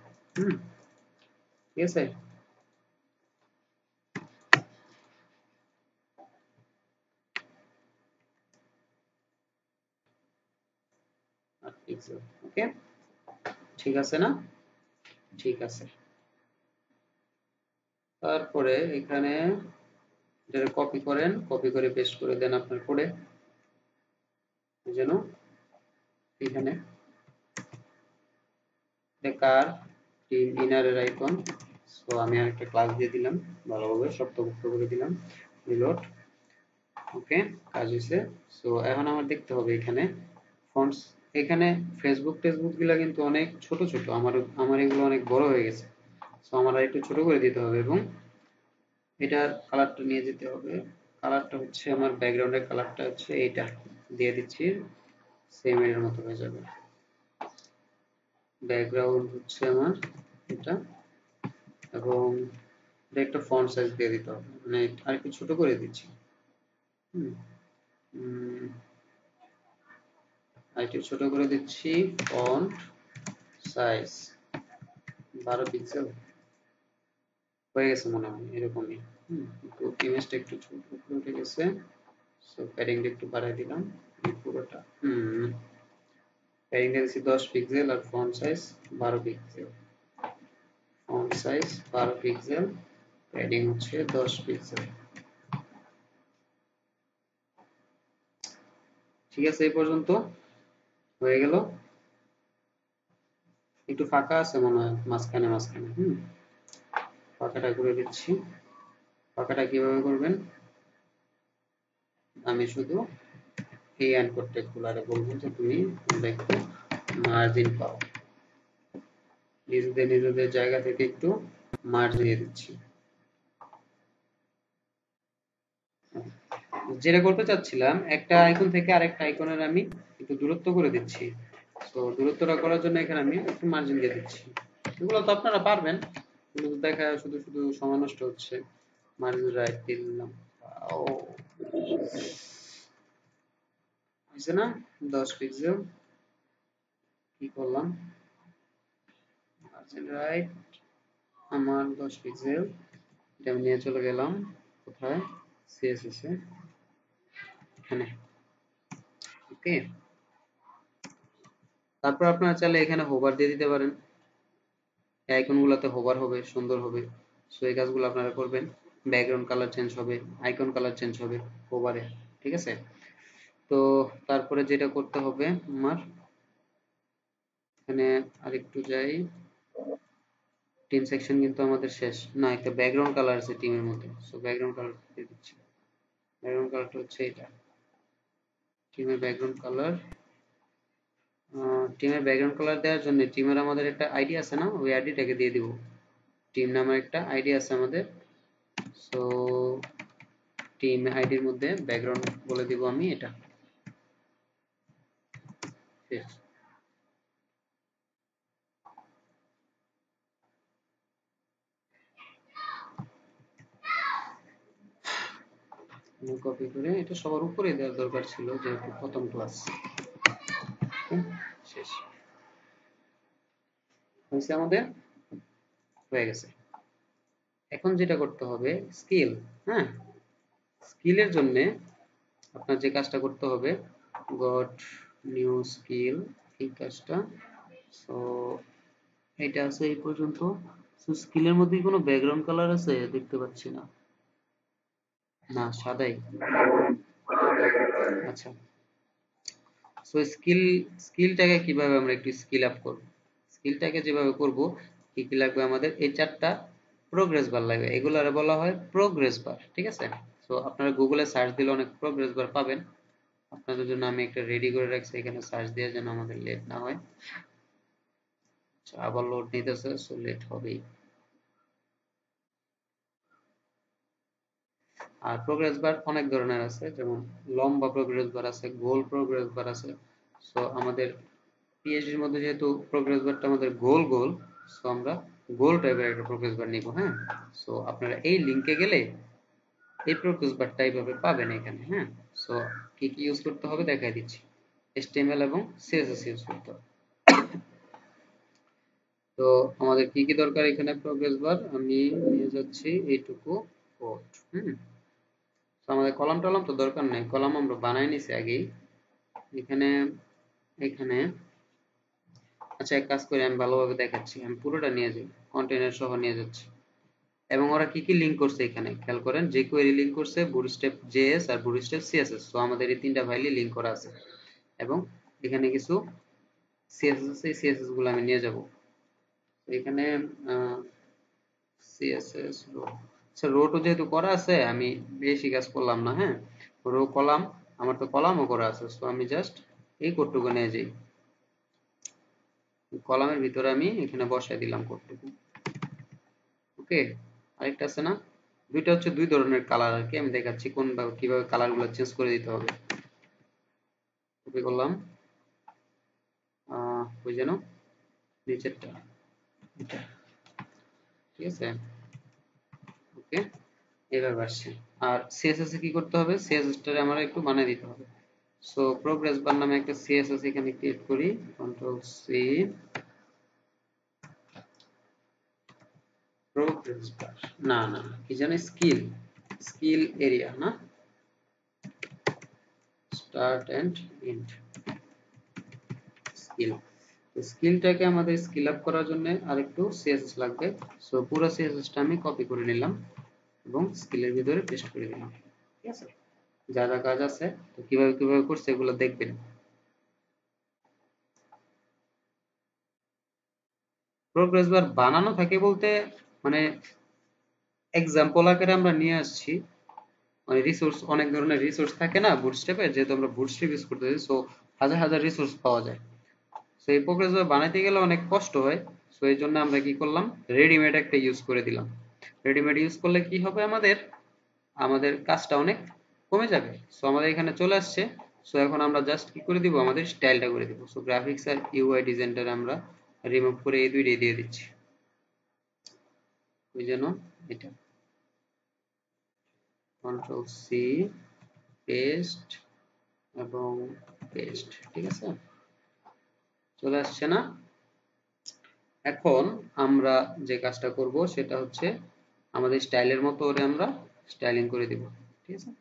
Speaker 1: ঠিক আছে। পিক্সেল, ওকে, ঠিক আছে না, ঠিক আছে। তারপরে এখানে এটা কপি করেন, কপি করে পেস্ট করে দেন আপনার কোডে, যেন এখানে কার টিম ইনারের আইকন। সো আমি আরেকটা ক্লাস দিয়ে দিলাম, ভালোভাবে শক্তপোক্ত করে দিলাম, রিলোড। ওকে, কাজ হয়েছে। সো এখন আমার দেখতে হবে এখানে ফন্টস, এখানে ফেসবুক টেসবুক গুলা কিন্তু অনেক ছোট ছোট, আমার আমার এগুলো অনেক বড় হয়ে গেছে। সো আমার আর একটু ছোট করে দিতে হবে এবং এটার কালারটা নিয়ে যেতে হবে। কালারটা হচ্ছে আমার ব্যাকগ্রাউন্ডের কালারটা হচ্ছে এইটা দিয়ে দিচ্ছি, সেম এর মতো হয়ে যাবে। ব্যাকগ্রাউন্ড হচ্ছে আমার এটা, এবং এটা একটা ফন্ট সাইজ দিয়ে দিতে হবে, মানে আর একটু ছোট করে দিচ্ছি। হুম, আর একটু ছোট করে দিচ্ছি। ফন্ট সাইজ 12 পিক্সেল হয়ে গেছে মনে হয়, এরকমই। একটু ইমেজটা একটু ছোট উঠে গেছে। সো প্যাডিংটা একটু বাড়াই দিলাম এই পুরোটা। প্যাডিংটা দিচ্ছি 10 পিক্সেল আর font size 12 pixel. Font size 12 pixel, padding হচ্ছে 10 পিক্সেল। ঠিক আছে, এই পর্যন্ত হয়ে গেল। একটু ফাঁকা আছে মনে হয় মাঝখানে মাঝখানে। ফাঁকাটা করে দিচ্ছি। ফাঁকাটা কিভাবে করবেন, আমি শুধু এই আনকোডটা একটু আরে বলবো যে তুমি একটু মার্জিন পাও, নিজেদের নিজেদের জায়গা থেকে একটু মার্জিন দিয়ে দিচ্ছি। যেটা করতে চাচ্ছিলাম, একটা আইকন থেকে আরেকটা আইকনের আমি একটু দূরত্ব করে দিচ্ছি। তো দূরত্বটা করার জন্য এখানে আমি একটু মার্জিন দিয়ে দিচ্ছি। এগুলো তো আপনারা পারবেন, কিন্তু দেখা শুধু শুধু সময় নষ্ট হচ্ছে। মার্জিন রাইট দিয়ে দিলাম। ও, হয়েছে না? 10 পিক্সেল। কি করলাম, মার্জিন রাইট আমার 10 পিক্সেল। এটা আমি নিয়ে চলে গেলাম কোথায়, সিএসএস এ, এখানে। ওকে, তারপর আপনারা চাইলে এখানে হোভার দিয়ে দিতে পারেন, এই আইকনগুলোতে হোভার হবে, সুন্দর হবে। সো এই কাজগুলো আপনারা করবেন। ব্যাকগ্রাউন্ড কালার চেঞ্জ হবে, আইকন কালার চেঞ্জ হবে হোভারে। ঠিক আছে, তো তারপরে যেটা করতে হবে আমার, এখানে আরেকটু যাই। টিম সেকশন কিন্তু আমাদের শেষ না, একটা ব্যাকগ্রাউন্ড কালার আছে টিমের মধ্যে। সো ব্যাকগ্রাউন্ড কালার দিয়ে দিচ্ছি। ব্যাকগ্রাউন্ড কালারটা হচ্ছে এটা, টিমের ব্যাকগ্রাউন্ড কালার। টিমের ব্যাকগ্রাউন্ড কালার দেওয়ার জন্য টিমের আমাদের একটা আইডি আছে না, ওই আইডিটাকে দিয়ে দিব। টিম নামের একটা আইডি আছে আমাদের। সো টিম আইডির মধ্যে ব্যাকগ্রাউন্ড বলে দিব আমি এটা। শেষ। কপি করে এটা সবার উপরে দেওয়ার দরকার ছিল, যেহেতু প্রথম ক্লাস। শেষ হয়েছে আমাদের, হয়ে গেছে। এখন যেটা করতে হবে স্কিল। হ্যাঁ, স্কিলের জন্য আপনার যে কাজটা করতে হবে, গট নিউ স্কিল, এই কাজটা। সো এটা আছে এই পর্যন্ত। সো স্কিলের মধ্যে কোনো ব্যাকগ্রাউন্ড কালার আছে দেখতে পাচ্ছি না, না সাদাই। আচ্ছা, সো স্কিলটাকে কিভাবে আমরা একটু স্কিল আপ করব, স্কিলটাকে যেভাবে করব, কি কি লাগবে আমাদের, এই চারটা প্রোগ্রেস বার লাগবে, এগুলার বলা হয় প্রোগ্রেস বার। ঠিক আছে, সো আপনারা গুগলে সার্চ দিলে অনেক প্রোগ্রেস বার পাবেন। আপনাদের জন্য আমি একটা রেডি করে রাখছি, এখানে সার্চ দিয়ে যেন আমাদের লেট না হয়। আচ্ছা, আবার লোড নিতেছে, সো লেট হবেই। আর প্রোগ্রেস বার অনেক ধরনের আছে, যেমন লম্বা প্রোগ্রেস বার আছে, গোল প্রোগ্রেস বার আছে। সো আমাদের পিএইচডির মধ্যে যেহেতু প্রোগ্রেস বারটা আমাদের গোল গোল, সো আমরা গোল টাইপের একটা প্রোগ্রেস বার নিব। হ্যাঁ, সো আপনারা এই লিংকে গেলে এই প্রোগ্রেস বারটা এইভাবে পাবেন এখানে। হ্যাঁ, সো কি কি ইউজ করতে হবে দেখাই দিচ্ছি। এইচটিএমএল এবং সিএসএস ইউজ করতে হবে। তো আমাদের কি কি দরকার এখানে, প্রোগ্রেস বার আমি নিয়ে যাচ্ছি এইটুকু কোড। তো আমাদের কলাম টলাম তো দরকার নেই, কলাম আমরা বানাই নিছি আগেই। এখানে এখানে আচ্ছা, এক কাজ করি, আমি ভালোভাবে দেখাচ্ছি, আমি পুরোটা নিয়ে যাই, কন্টেইনার সহ নিয়ে যাচ্ছি। এবং ওরা কি কি লিঙ্ক করছে এখানে খেয়াল করেন, যে কোয়েরি লিঙ্ক করছে বুটস্ট্র্যাপ জেএস আর বুটস্ট্র্যাপ সিএসএস। তো আমাদের এই তিনটা ফাইলই লিঙ্ক করা আছে, এবং এখানে কিছু সিএসএস আছে, এই সিএসএস গুলো আমি নিয়ে যাব। এখানে সিএসএস রো, আচ্ছা রোটো যেহেতু করা আছে আমি বেশি কাজ করলাম না। হ্যাঁ, রো কলাম, আমার তো কলামও করা আছে, সো আমি জাস্ট এই কোডটুকু নিয়ে যাই, কলামের ভিতরে আমি এখানে বসাই দিলাম কোডটুকু। ওকে, আরেকটা আছে না, দুইটা হচ্ছে দুই ধরনের কালার আর কি, আমি দেখাচ্ছি কোন কিভাবে কালার গুলো চেঞ্জ করে দিতে হবে। কপি করলাম, ওই যেন নিচেরটা, এটা, ঠিক আছে। ওকে, এভাবে আসছে। আর সিএসএস এ কি করতে হবে, সিএসএস টারে আমার একটু বানিয়ে দিতে হবে। সো প্রোগ্রেস বার নামে একটা সিএসএস এখানে ক্রিয়েট করি, কন্ট্রোল সি, প্রোগ্রেস বার, না না কি জানি, স্কিল, স্কিল এরিয়া না, স্টার্ট এন্ড এন্ড, স্কিল। স্কিলটাকে আমাদের স্কিল আপ করার জন্য আরেকটু সিএসএস লাগবে। সো পুরো সিএসএসটা আমি কপি করে নিলাম এবং স্কিলের ভিতরে পেস্ট করে দিলাম, ঠিক আছে। যা যা কাজ আছে, তো কিভাবে কিভাবে করছে এগুলো দেখবেন। প্রোগ্রেস বার বানানো থাকে বলতে মানে এক্সাম্পল আকারে আমরা নিয়ে আসছি, মানে রিসোর্স, অনেক ধরনের রিসোর্স থাকে না বুটস্ট্র্যাপে, যেহেতু আমরা বুটস্ট্র্যাপ ইউজ করতেছি, সো হাজার হাজার রিসোর্স পাওয়া যায়। সো এই প্রোগ্রেস বার বানাইতে গেলে অনেক কষ্ট হয়। সো এই জন্য আমরা কি করলাম, রেডিমেড একটা ইউজ করে দিলাম। রেডিমেড ইউজ করলে কি হবে, আমাদের আমাদের কাজটা অনেক কমে যাবে। সো আমাদের এখানে চলে আসছে। সো এখন আমরা জাস্ট কি করে দিব, আমাদের স্টাইলটা করে দিব। সো গ্রাফিক্স আর ইউআই ডিজাইনটা আমরা রিমুভ করে এই দুইটাই দিয়ে দিচ্ছি, ওই জন্য এটা কন্ট্রোল সি, পেস্ট এবং পেস্ট, ঠিক আছে, চলে আসছে না। এখন আমরা যে কাজটা করব সেটা হচ্ছে আমাদের স্টাইলের মতো করে আমরা স্টাইলিং করে দিব, ঠিক আছে।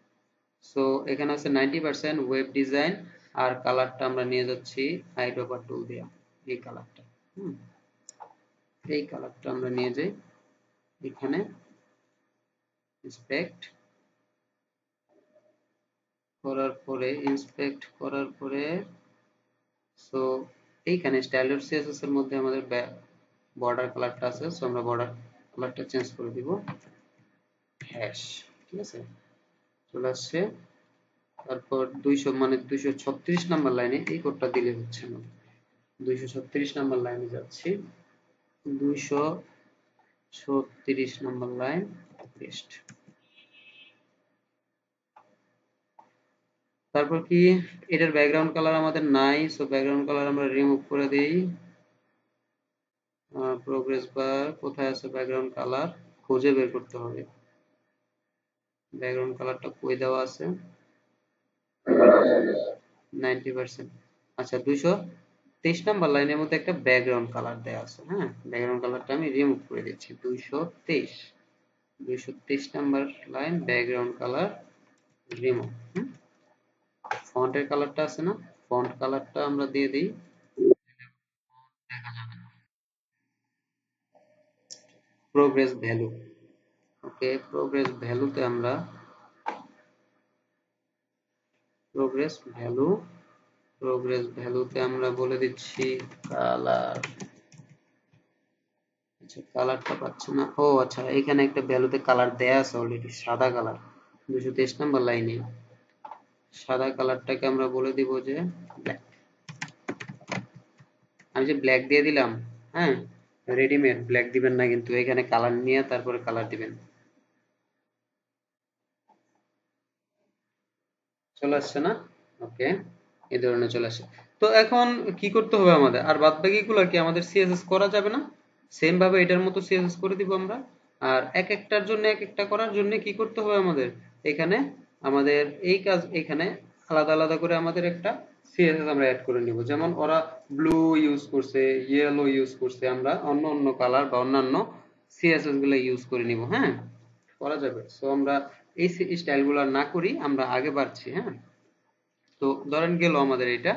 Speaker 1: সো এখানে আছে 90% ওয়েব ডিজাইন, আর কালারটা আমরা নিয়ে যাচ্ছি আইড্রপার টুল দিয়ে, এই কালারটা, হুম, এই কালারটা আমরা নিয়ে যাই এখানে, ইন্সপেক্ট করার পরে, ইন্সপেক্ট করার পরে, সো এইখানে স্টাইলার সিএসএস এর মধ্যে আমাদের বর্ডার কালারটা আছে, সো আমরা বর্ডার কালারটা চেঞ্জ করে দিব হ্যাশ, ঠিক আছে, চলে আসছে। তারপর 200 মানে 236 নাম্বার লাইনে এই কোডটা দিলে হচ্ছে না, 236 নাম্বার লাইনে যাচ্ছি, 236 নাম্বার লাইন, পেস্ট। তারপর কি, এটার ব্যাকগ্রাউন্ড কালার আমাদের নাই, সো ব্যাকগ্রাউন্ড কালার আমরা রিমুভ করে দেই। প্রোগ্রেস বার কোথায় আছে, ব্যাকগ্রাউন্ড কালার খুঁজে বের করতে হবে, ব্যাকগ্রাউন্ড কালারটা কই দেওয়া আছে, 90%। আচ্ছা, 223 নাম্বার লাইনের মধ্যে একটা ব্যাকগ্রাউন্ড কালার দেওয়া আছে, হ্যাঁ, ব্যাকগ্রাউন্ড কালারটা আমি রিমুভ করে দিচ্ছি। 223 number line, background colour remove. ফন্টের কালারটা আছে না, ফন্ট কালারটা আমরা দিয়ে দিই, দেখা যাবে না। প্রোগ্রেস ভ্যালু, ওকে, প্রোগ্রেস ভ্যালুতে আমরা, প্রোগ্রেস ভ্যালু, প্রোগ্রেস ভ্যালুতে আমরা বলে দিচ্ছি কালার। আচ্ছা, কালারটা পাচ্ছি না, ও আচ্ছা, এখানে একটা ভ্যালুতে কালার দেয়া আছে অলরেডি, সাদা কালার, 223 নাম্বার লাইনে সাদা কালারটাকে আমরা বলে দিব যে ব্ল্যাক। আমি যে ব্ল্যাক দিয়ে দিলাম, হ্যাঁ, রেডিমেড ব্ল্যাক দিবেন না কিন্তু, এখানে কালার নিয়ে তারপরে কালার দিবেন। চলে আসছে না, ওকে, এই ধরনের চলে আসে। তো এখন কি করতে হবে আমাদের, আর বাদ বাকিগুলো কি আমাদের সিএসএস করা যাবে না, সেম ভাবে এটার মতো সিএসএস করে দিব আমরা। আর এক একটার জন্য, এক একটা করার জন্য কি করতে হবে আমাদের, এখানে আমাদের এই কাজ, এখানে আলাদা আলাদা করে আমাদের একটা সিএসএস আমরা অ্যাড করে নিব। যেমন ওরা ব্লু ইউজ করছে, ইয়েলো ইউজ করছে, আমরা অন্য অন্য কালার বা অন্যান্য সিএসএস গুলো ইউজ করে নিব, হ্যাঁ, করা যাবে। সো আমরা এই স্টাইল গুলো না করি, আমরা আগে বাড়ছি, হ্যাঁ। তো ধরেন গেল আমাদের এটা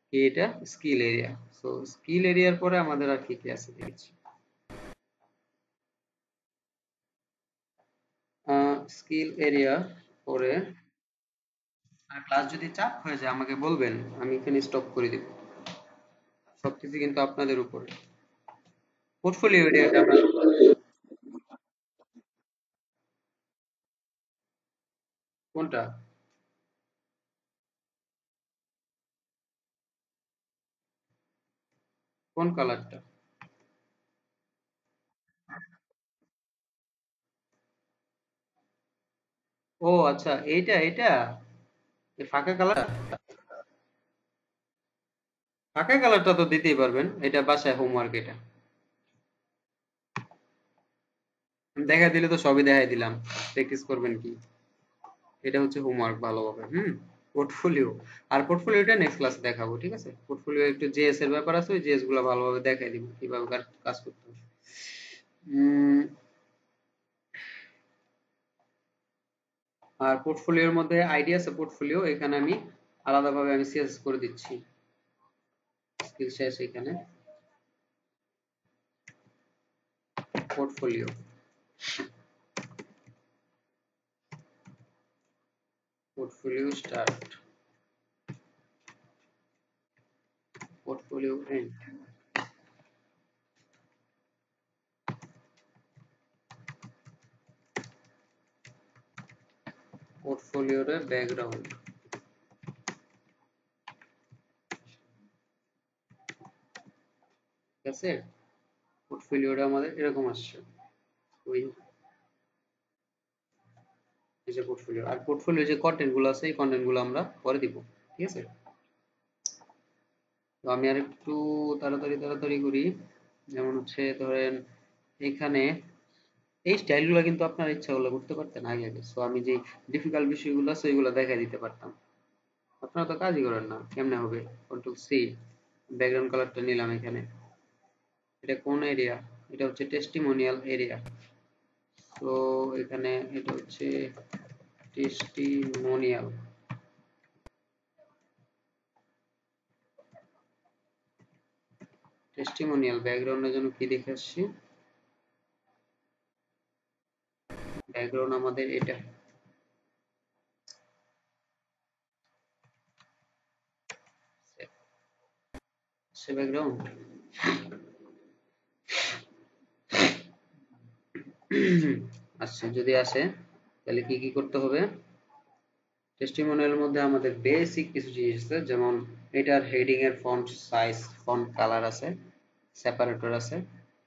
Speaker 1: কি, এটা স্কিল এরিয়া। সো স্কিল এরিয়ার পরে আমাদের আর কি কি আছে দেখছি, স্কিল এরিয়া পরে, আর ক্লাস যদি চাপ হয়ে যায় আমাকে বলবেন, আমি এখানে স্টপ করে দিব। সবকিছু কিন্তু আপনাদের উপরে। পোর্টফোলিও এরিয়াটা আমরা, কোনটা, কোন কালারটা? ও আচ্ছা, এইটা এই ফাঁকা কালার, ফাঁকা কালারটা তো দিতেই পারবেন, এটা বাসায় হোমওয়ার্ক এটা দেখা দিলে তো সবই দেখাই দিলাম, প্র্যাকটিস করবেন কি? এটা হচ্ছে হোমওয়ার্ক ভালোভাবে। পোর্টফোলিও, আর পোর্টফোলিওটা নেক্সট ক্লাসে দেখাবো, ঠিক আছে? পোর্টফোলিও একটু জেএস এর ব্যাপার আছে, ওই জেএস গুলো ভালোভাবে দেখাই দিব কিভাবে কাজ করতে হবে। উম, আর পোর্টফোলিওর মধ্যে আইডিয়া আছে পোর্টফোলিও, এখানে আমি আলাদাভাবে আমি সিএসএস করে দিচ্ছি। স্কিল শেষ এখানে portfolio, portfolio start, portfolio end, পোর্টফোলিওর ব্যাকগ্রাউন্ড, ঠিক আছে? পোর্টফোলিওটা আমাদের এরকম আসছে, ওই এই যে পোর্টফোলিও, আর পোর্টফোলিও যে কন্টেন্ট গুলো আছে এই কন্টেন্ট গুলো আমরা পরে দিব, ঠিক আছে? তো আমি আর একটু তাড়াতাড়ি করি। যেমন হচ্ছে ধরেন এখানে এই স্টাইলগুলো কিন্তু আপনার ইচ্ছা করলে করতে পারতেন আগে আগে, সো আমি যে ডিফিকাল্ট বিষয়গুলো আছে ওইগুলো দেখাই দিতে পারতাম। আপনারা তো কাজই করেন না, কেমনে হবে? কন্ট্রোল সি, ব্যাকগ্রাউন্ড কালারটা নিলাম এখানে। এটা কোন এরিয়া? এটা হচ্ছে টেস্টিমোনিয়াল এরিয়া। তো এখানে এটা হচ্ছে টেস্টিমোনিয়াল, টেস্টিমোনিয়াল ব্যাকগ্রাউন্ডের জন্য কি দেখে আসছি? ব্যাকগ্রাউন্ড আমাদের এটা, সে ব্যাকগ্রাউন্ড আচ্ছা, যদি আসে তাহলে কি কি করতে হবে? টেস্টিমোনিয়ালের মধ্যে আমাদের বেসিক কিছু জিনিস আছে, যেমন এটার হেডিং এর ফন্ট সাইজ, ফন্ট কালার আছে, সেপারেটর আছে,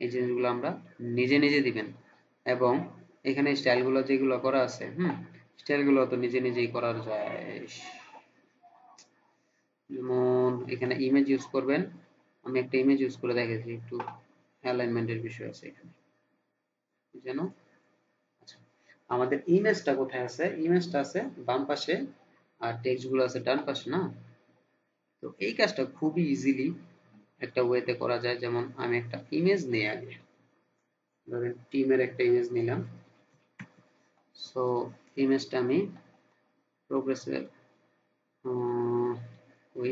Speaker 1: এই জিনিসগুলো আমরা নিজে নিজে দিবেন। এবং এখানে স্টাইলগুলো যেগুলো করা আছে, স্টাইলগুলো তো নিজে নিজেই করা যায়। যেমন এখানে ইমেজ ইউজ করবেন, আমি একটা ইমেজ ইউজ করে দেখেছি, একটু অ্যালাইনমেন্টের বিষয় আছে এখানে যেন। আচ্ছা, আমাদের ইমেজটা কোথায় আছে? ইমেজটা আছে বাম পাশে, আর টেক্সট গুলো আছে ডান পাশে, না? তো এই কাজটা খুবই ইজিলি একটা ওয়েতে করা যায়। যেমন আমি একটা ইমেজ নিই আগে, ধরেন টিমের একটা ইমেজ নিলাম। সো ইমেজটা আমি প্রোগ্রেসে ওই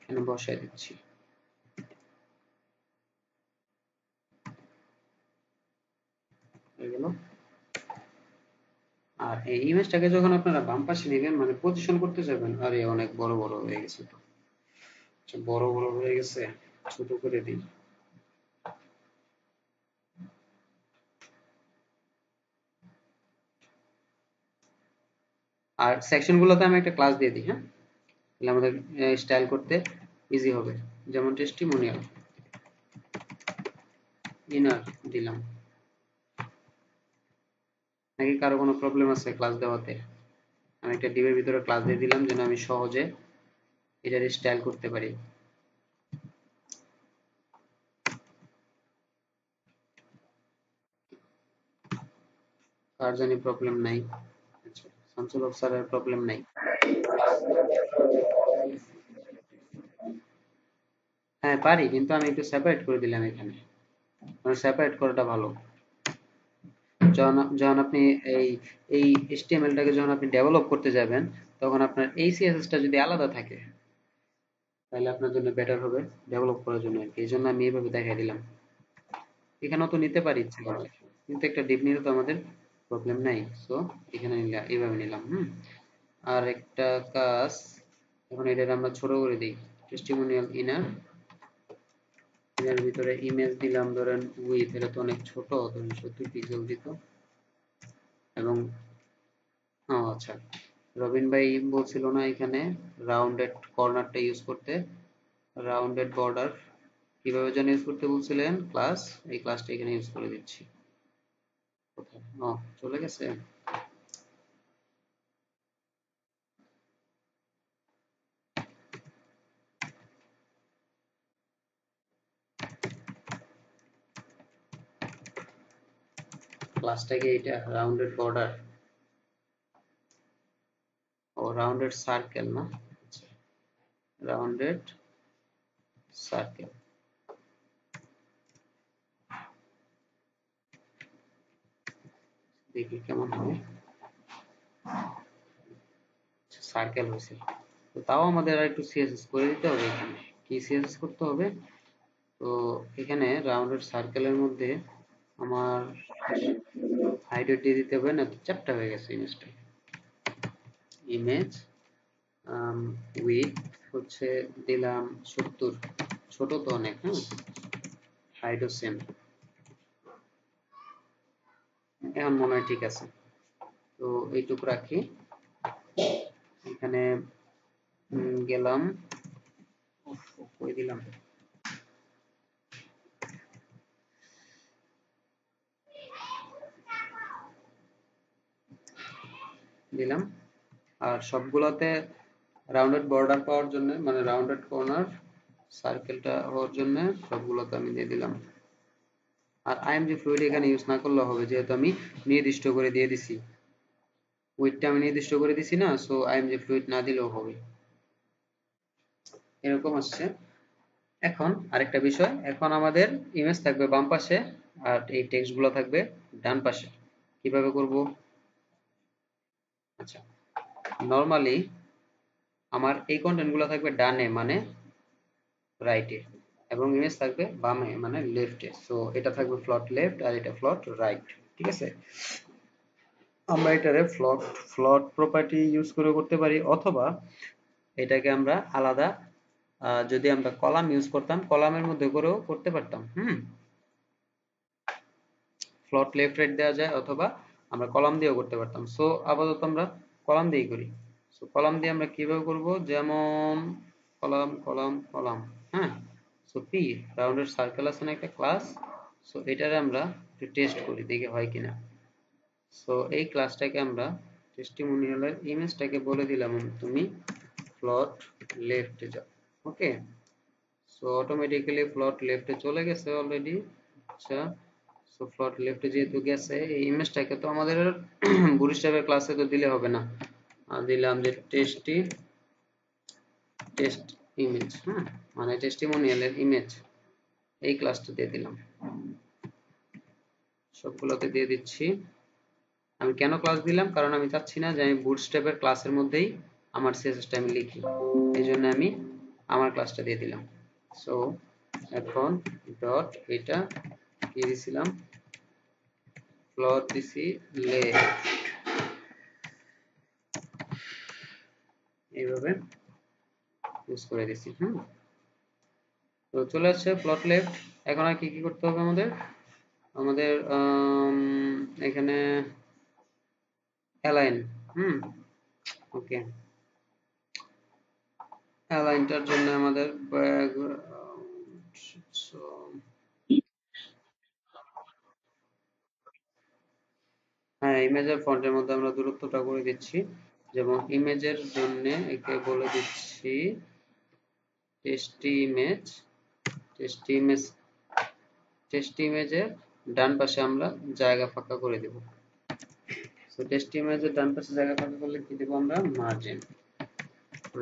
Speaker 1: এখানে বসায় দিচ্ছি, হয়ে গেল। আর এই ইমেজটাকে যখন আপনারা বাম পাশে নেবেন, মানে পজিশন করতে যাবেন, আরে অনেক বড় বড় হয়ে গেছে তো। আচ্ছা, বড় বড় হয়ে গেছে, ছোট করে দিই। আর সেকশন গুলোতে আমি একটা ক্লাস দিয়ে দিই, হ্যাঁ, তাহলে আমাদের স্টাইল করতে ইজি হবে। যেমন টেস্টিমোনিয়াল ইনার দিলাম। নাকি কারো কোনো প্রবলেম আছে ক্লাস দেওয়াতে? আমি একটা ডিবের ভিতরে ক্লাস দিয়ে দিলাম যেন আমি সহজে এটার স্টাইল করতে পারি। কার জানি প্রবলেম নাই? আচ্ছা, শামসুল হক স্যারের প্রবলেম নাই। হ্যাঁ পারি, কিন্তু আমি একটু সেপারেট করে দিলাম এখানে, মানে সেপারেট করাটা ভালো। যখন যখন আপনি এই এই এইচটিএমএলটাকে যখন আপনি ডেভেলপ করতে যাবেন, তখন আপনার এই সিএসএসটা যদি আলাদা থাকে তাহলে আপনার জন্য বেটার হবে ডেভেলপ করার জন্য আর কি। এই জন্য আমি এইভাবে দেখাই দিলাম। এখানেও তো নিতে পারি ইচ্ছে করলে, কিন্তু একটা ডিপ নিলে তো আমাদের প্রবলেম নাই। সো এখানে নিলাম, এইভাবে নিলাম। আর একটা কাজ, এখন এটার আমরা ছোট করে দিই। টেস্টিমোনিয়াল ইনার, এর ভিতরে ইমেজ দিলাম ধরেন উইথ, এটা তো অনেক ছোট, ধরেন 70 পিক্সেল দিত। এবং আচ্ছা, রবিন ভাই বলছিল না এখানে রাউন্ডেড কর্নারটা ইউজ করতে, রাউন্ডেড বর্ডার, কিভাবে যেন ইউজ করতে বলছিলেন? ক্লাস, এই ক্লাসটা এখানে ইউজ করে দিচ্ছি। কোথায়? ও, চলে গেছে। ক্লাসটাকে এটা রাউন্ডেড বর্ডার ও রাউন্ডেড সার্কেল না, রাউন্ডেড সার্কেল। দেখি কেমন হবে। সার্কেল হয়েছে, তো তাও আমাদের আর একটু সিএসএস করে দিতে হবে। এখানে কি সিএসএস করতে হবে? তো এখানে রাউন্ডেড সার্কেলের মধ্যে আমার হাইড্রেট দিয়ে দিতে হবে, না তো চ্যাপ্টা হয়ে গেছে ইমেজটা। ইমেজ উইথ হচ্ছে দিলাম 70, ছোট তো অনেক। হ্যাঁ, হাইডও সেম, এখন মনে হয় ঠিক আছে। তো এইটুকু রাখি। এখানে গেলাম, কই দিলাম, দিলাম। আর সবগুলোতে রাউন্ডেড বর্ডার পাওয়ার জন্য, মানে রাউন্ডেড কর্নার সার্কেলটা হওয়ার জন্য সবগুলোতে আমি দিয়ে দিলাম। আর আইএমজি ফ্লুইড এখানে ইউজ না করলে হবে, যেহেতু আমি নির্দিষ্ট করে দিয়ে দিছি, উইডটা আমি নির্দিষ্ট করে দিছি না, সো আইএমজি ফ্লুইড না দিলেও হবে। এরকম আসছে। এখন আরেকটা বিষয়, এখন আমাদের ইমেজ থাকবে বাম পাশে আর এই টেক্সট গুলো থাকবে ডান পাশে। কিভাবে করব? আচ্ছা, নরমালি আমার এই কন্টেন্ট গুলো থাকবে ডানে মানে রাইটে, এবং ইমেজ থাকবে বামে মানে লেফটে। সো এটা থাকবে ফ্লট লেফট আর এটা ফ্লট রাইট। ঠিক আছে, আমরা এটারে ফ্লট ফ্লট প্রপার্টি ইউজ করে করতে পারি, অথবা এটাকে আমরা আলাদা যদি আমরা কলাম ইউজ করতাম, কলামের মধ্যে করেও করতে পারতাম। ফ্লট লেফট রাইট দেওয়া যায়, অথবা আমরা কলাম দিয়েও করতে পারতাম। সো আপাতত আমরা কলাম দিয়েই করি। সো কলাম দিয়ে আমরা কিভাবে করব? যেমন কলাম কলাম কলাম। হ্যাঁ, সো পি রাউন্ডেড সার্কেল আছে না একটা ক্লাস, সো এটারে আমরা একটু টেস্ট করি, দেখি হয় কিনা। সো এই ক্লাসটাকে আমরা টেস্টিমোনিয়ালের ইমেজটাকে বলে দিলাম তুমি ফ্লট লেফটে যাও। ওকে, সো অটোমেটিক্যালি ফ্লট লেফটে চলে গেছে অলরেডি। আচ্ছা, সো ফ্লট লেফটে যেহেতু গেছে, এই ইমেজটাকে তো আমাদের বুটস্ট্র্যাপের ক্লাসে তো দিলে হবে না, দিলাম যে টেস্ট ইমেজ। হ্যাঁ, মানে টেস্টিমোনিয়ালের ইমেজ, এই ক্লাসটা দিয়ে দিলাম, সবগুলোতে দিয়ে দিচ্ছি। আমি কেন ক্লাস দিলাম? কারণ আমি চাচ্ছি না যে আমি বুটস্ট্র্যাপের ক্লাসের মধ্যেই আমার সিএসএসটা আমি লিখি, এই জন্য আমি আমার ক্লাসটা দিয়ে দিলাম। সো এখন ডট এটা কি দিছিলাম? ফ্লট দিছি লেফট, এইভাবে ইউজ করে দিছি। তো চলে আসছে প্লট লেফট। এখন আর কি কি করতে হবে আমাদের? আমাদের এখানে অ্যালাইন। ওকে, অ্যালাইনটার জন্য আমাদের হ্যাঁ, ইমেজের ফন্টের মধ্যে আমরা দূরত্বটা করে দিচ্ছি। যেমন ইমেজের জন্য একে বলে দিচ্ছি tasty image. Tasty image, tasty ইমেজের ডান পাশে আমরা জায়গা ফাঁকা করে দেব। সো টেস্টি ইমেজের ডান পাশে জায়গা ফাঁকা করলে কি দেব আমরা? মার্জিন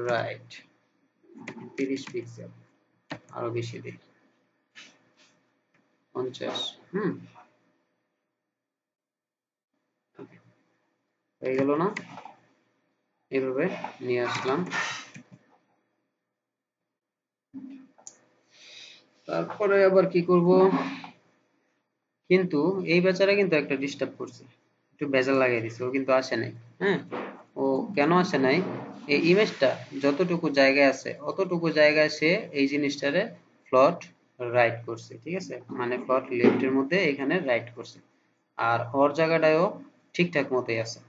Speaker 1: রাইট 30 পিক্সেল, আরো বেশি দিই 50। হয়ে গেল না? এইভাবে নিয়ে আসলাম। তারপরে আবার কি করব? কিন্তু এই বেচারা কিন্তু একটা ডিস্টার্ব করছে, একটু বেজাল লাগিয়ে দিছে, ও কিন্তু আসে নাই। হ্যাঁ, ও কেন আসে নাই? এই ইমেজটা যতটুকু জায়গায় আছে অতটুকু জায়গায় সে এই জিনিসটারে ফ্লট রাইট করছে। ঠিক আছে, মানে ফ্লট লেফটের মধ্যে এখানে রাইট করছে, আর ওর জায়গাটাও ঠিকঠাক মতোই আছে।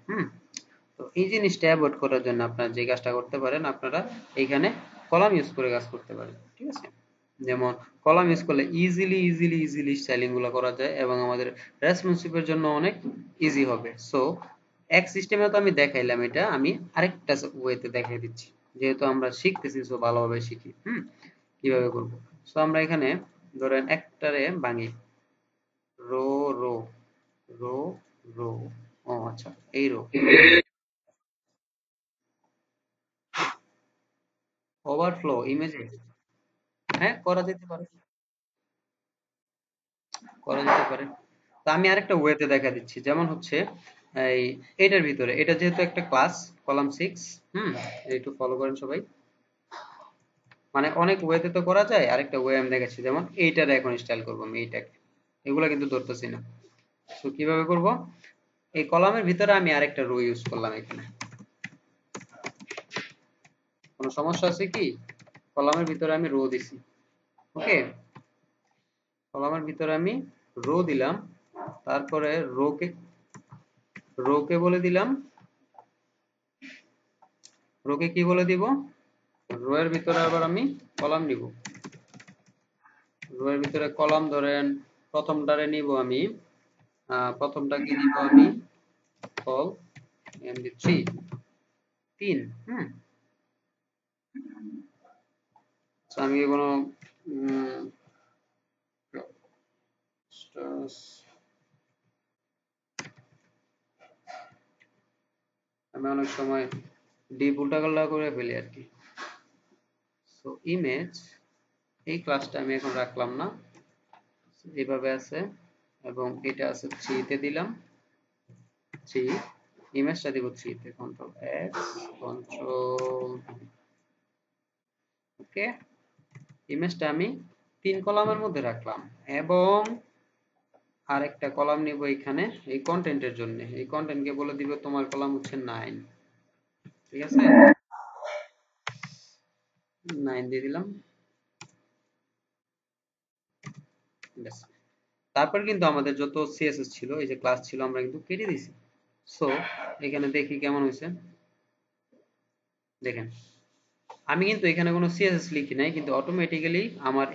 Speaker 1: তো এই জিনিসটা অ্যাভয়েড করার জন্য আপনারা যে কাজটা করতে পারেন, আপনারা এইখানে কলাম ইউজ করে কাজ করতে পারেন। ঠিক আছে, যেমন কলাম ইউজ করলে ইজিলি স্টাইলিং গুলো করা যায় এবং আমাদের রেসপন্সিভের জন্য অনেক ইজি হবে। সো এক সিস্টেমে তো আমি দেখাইলাম, এটা আমি আরেকটা ওয়েতে দেখাই দিচ্ছি, যেহেতু আমরা শিখতেছি সো ভালোভাবে শিখি। কিভাবে করব? সো আমরা এখানে ধরেন একটারে ভাঙি, রো রো রো রো, ও আচ্ছা এই রো ওভারফ্লো ইমেজে, হ্যাঁ করা যেতে পারে। তো আমি আরেকটা ওয়েতে দেখা দিচ্ছি, যেমন হচ্ছে এই এটার ভিতরে, এটা যেহেতু একটা ক্লাস কলাম 6, একটু ফলো করেন সবাই। মানে অনেক ওয়েতে তো করা যায়, আরেকটা ওয়ে আমি দেখাচ্ছি, যেমন এইটারে এখন স্টাইল করবো আমি এইটাকে, এগুলা কিন্তু ধরতেছি না। তো কিভাবে করব? এই কলামের ভিতরে আমি আরেকটা রো ইউজ করলাম এখানে, কোনো সমস্যা আছে কি? কলামের ভিতরে আমি রো দিছি, ওকে, কলামের ভিতরে আমি রো দিলাম, তারপরে রোকে বলে দিলাম, রোকে কি বলে দিব, রো এর ভিতরে আবার আমি কলাম নিব, রো এর ভিতরে কলাম ধরেন প্রথমটারে নিব আমি, প্রথমটা কি দিব আমি, কল md3 3। তো আমি কোনো উম, আমি অনেক সময় ডিপ উল্টা পাল্টা করে ফেলি আর কি। সো ইমেজ, এই ক্লাসটা আমি এখন রাখলাম না, এইভাবে আছে, এবং এটা আছে 3 তে দিলাম, 3, ইমেজটা দিব 3 তে, কন্ট্রোল এক্স, কন্ট্রোল, ওকে, ইমেজটা আমি 3 কলামের মধ্যে রাখলাম, এবং আরেকটা কলাম নিব এখানে এই কন্টেন্টের জন্য, এই কন্টেন্টকে বলে দিব তোমার কলাম হচ্ছে 9, ঠিক আছে, 9 দিয়ে দিলাম, ব্যাস। তারপর কিন্তু আমাদের যত সিএসএস ছিল, এই যে ক্লাস ছিল, আমরা কিন্তু কেটে দিয়েছি। সো এখানে দেখি কেমন হয়েছে, দেখেন আমি কিন্তু এখানে কোনো সিএসএস লিখি নাই, কিন্তু অটোমেটিক্যালি আমার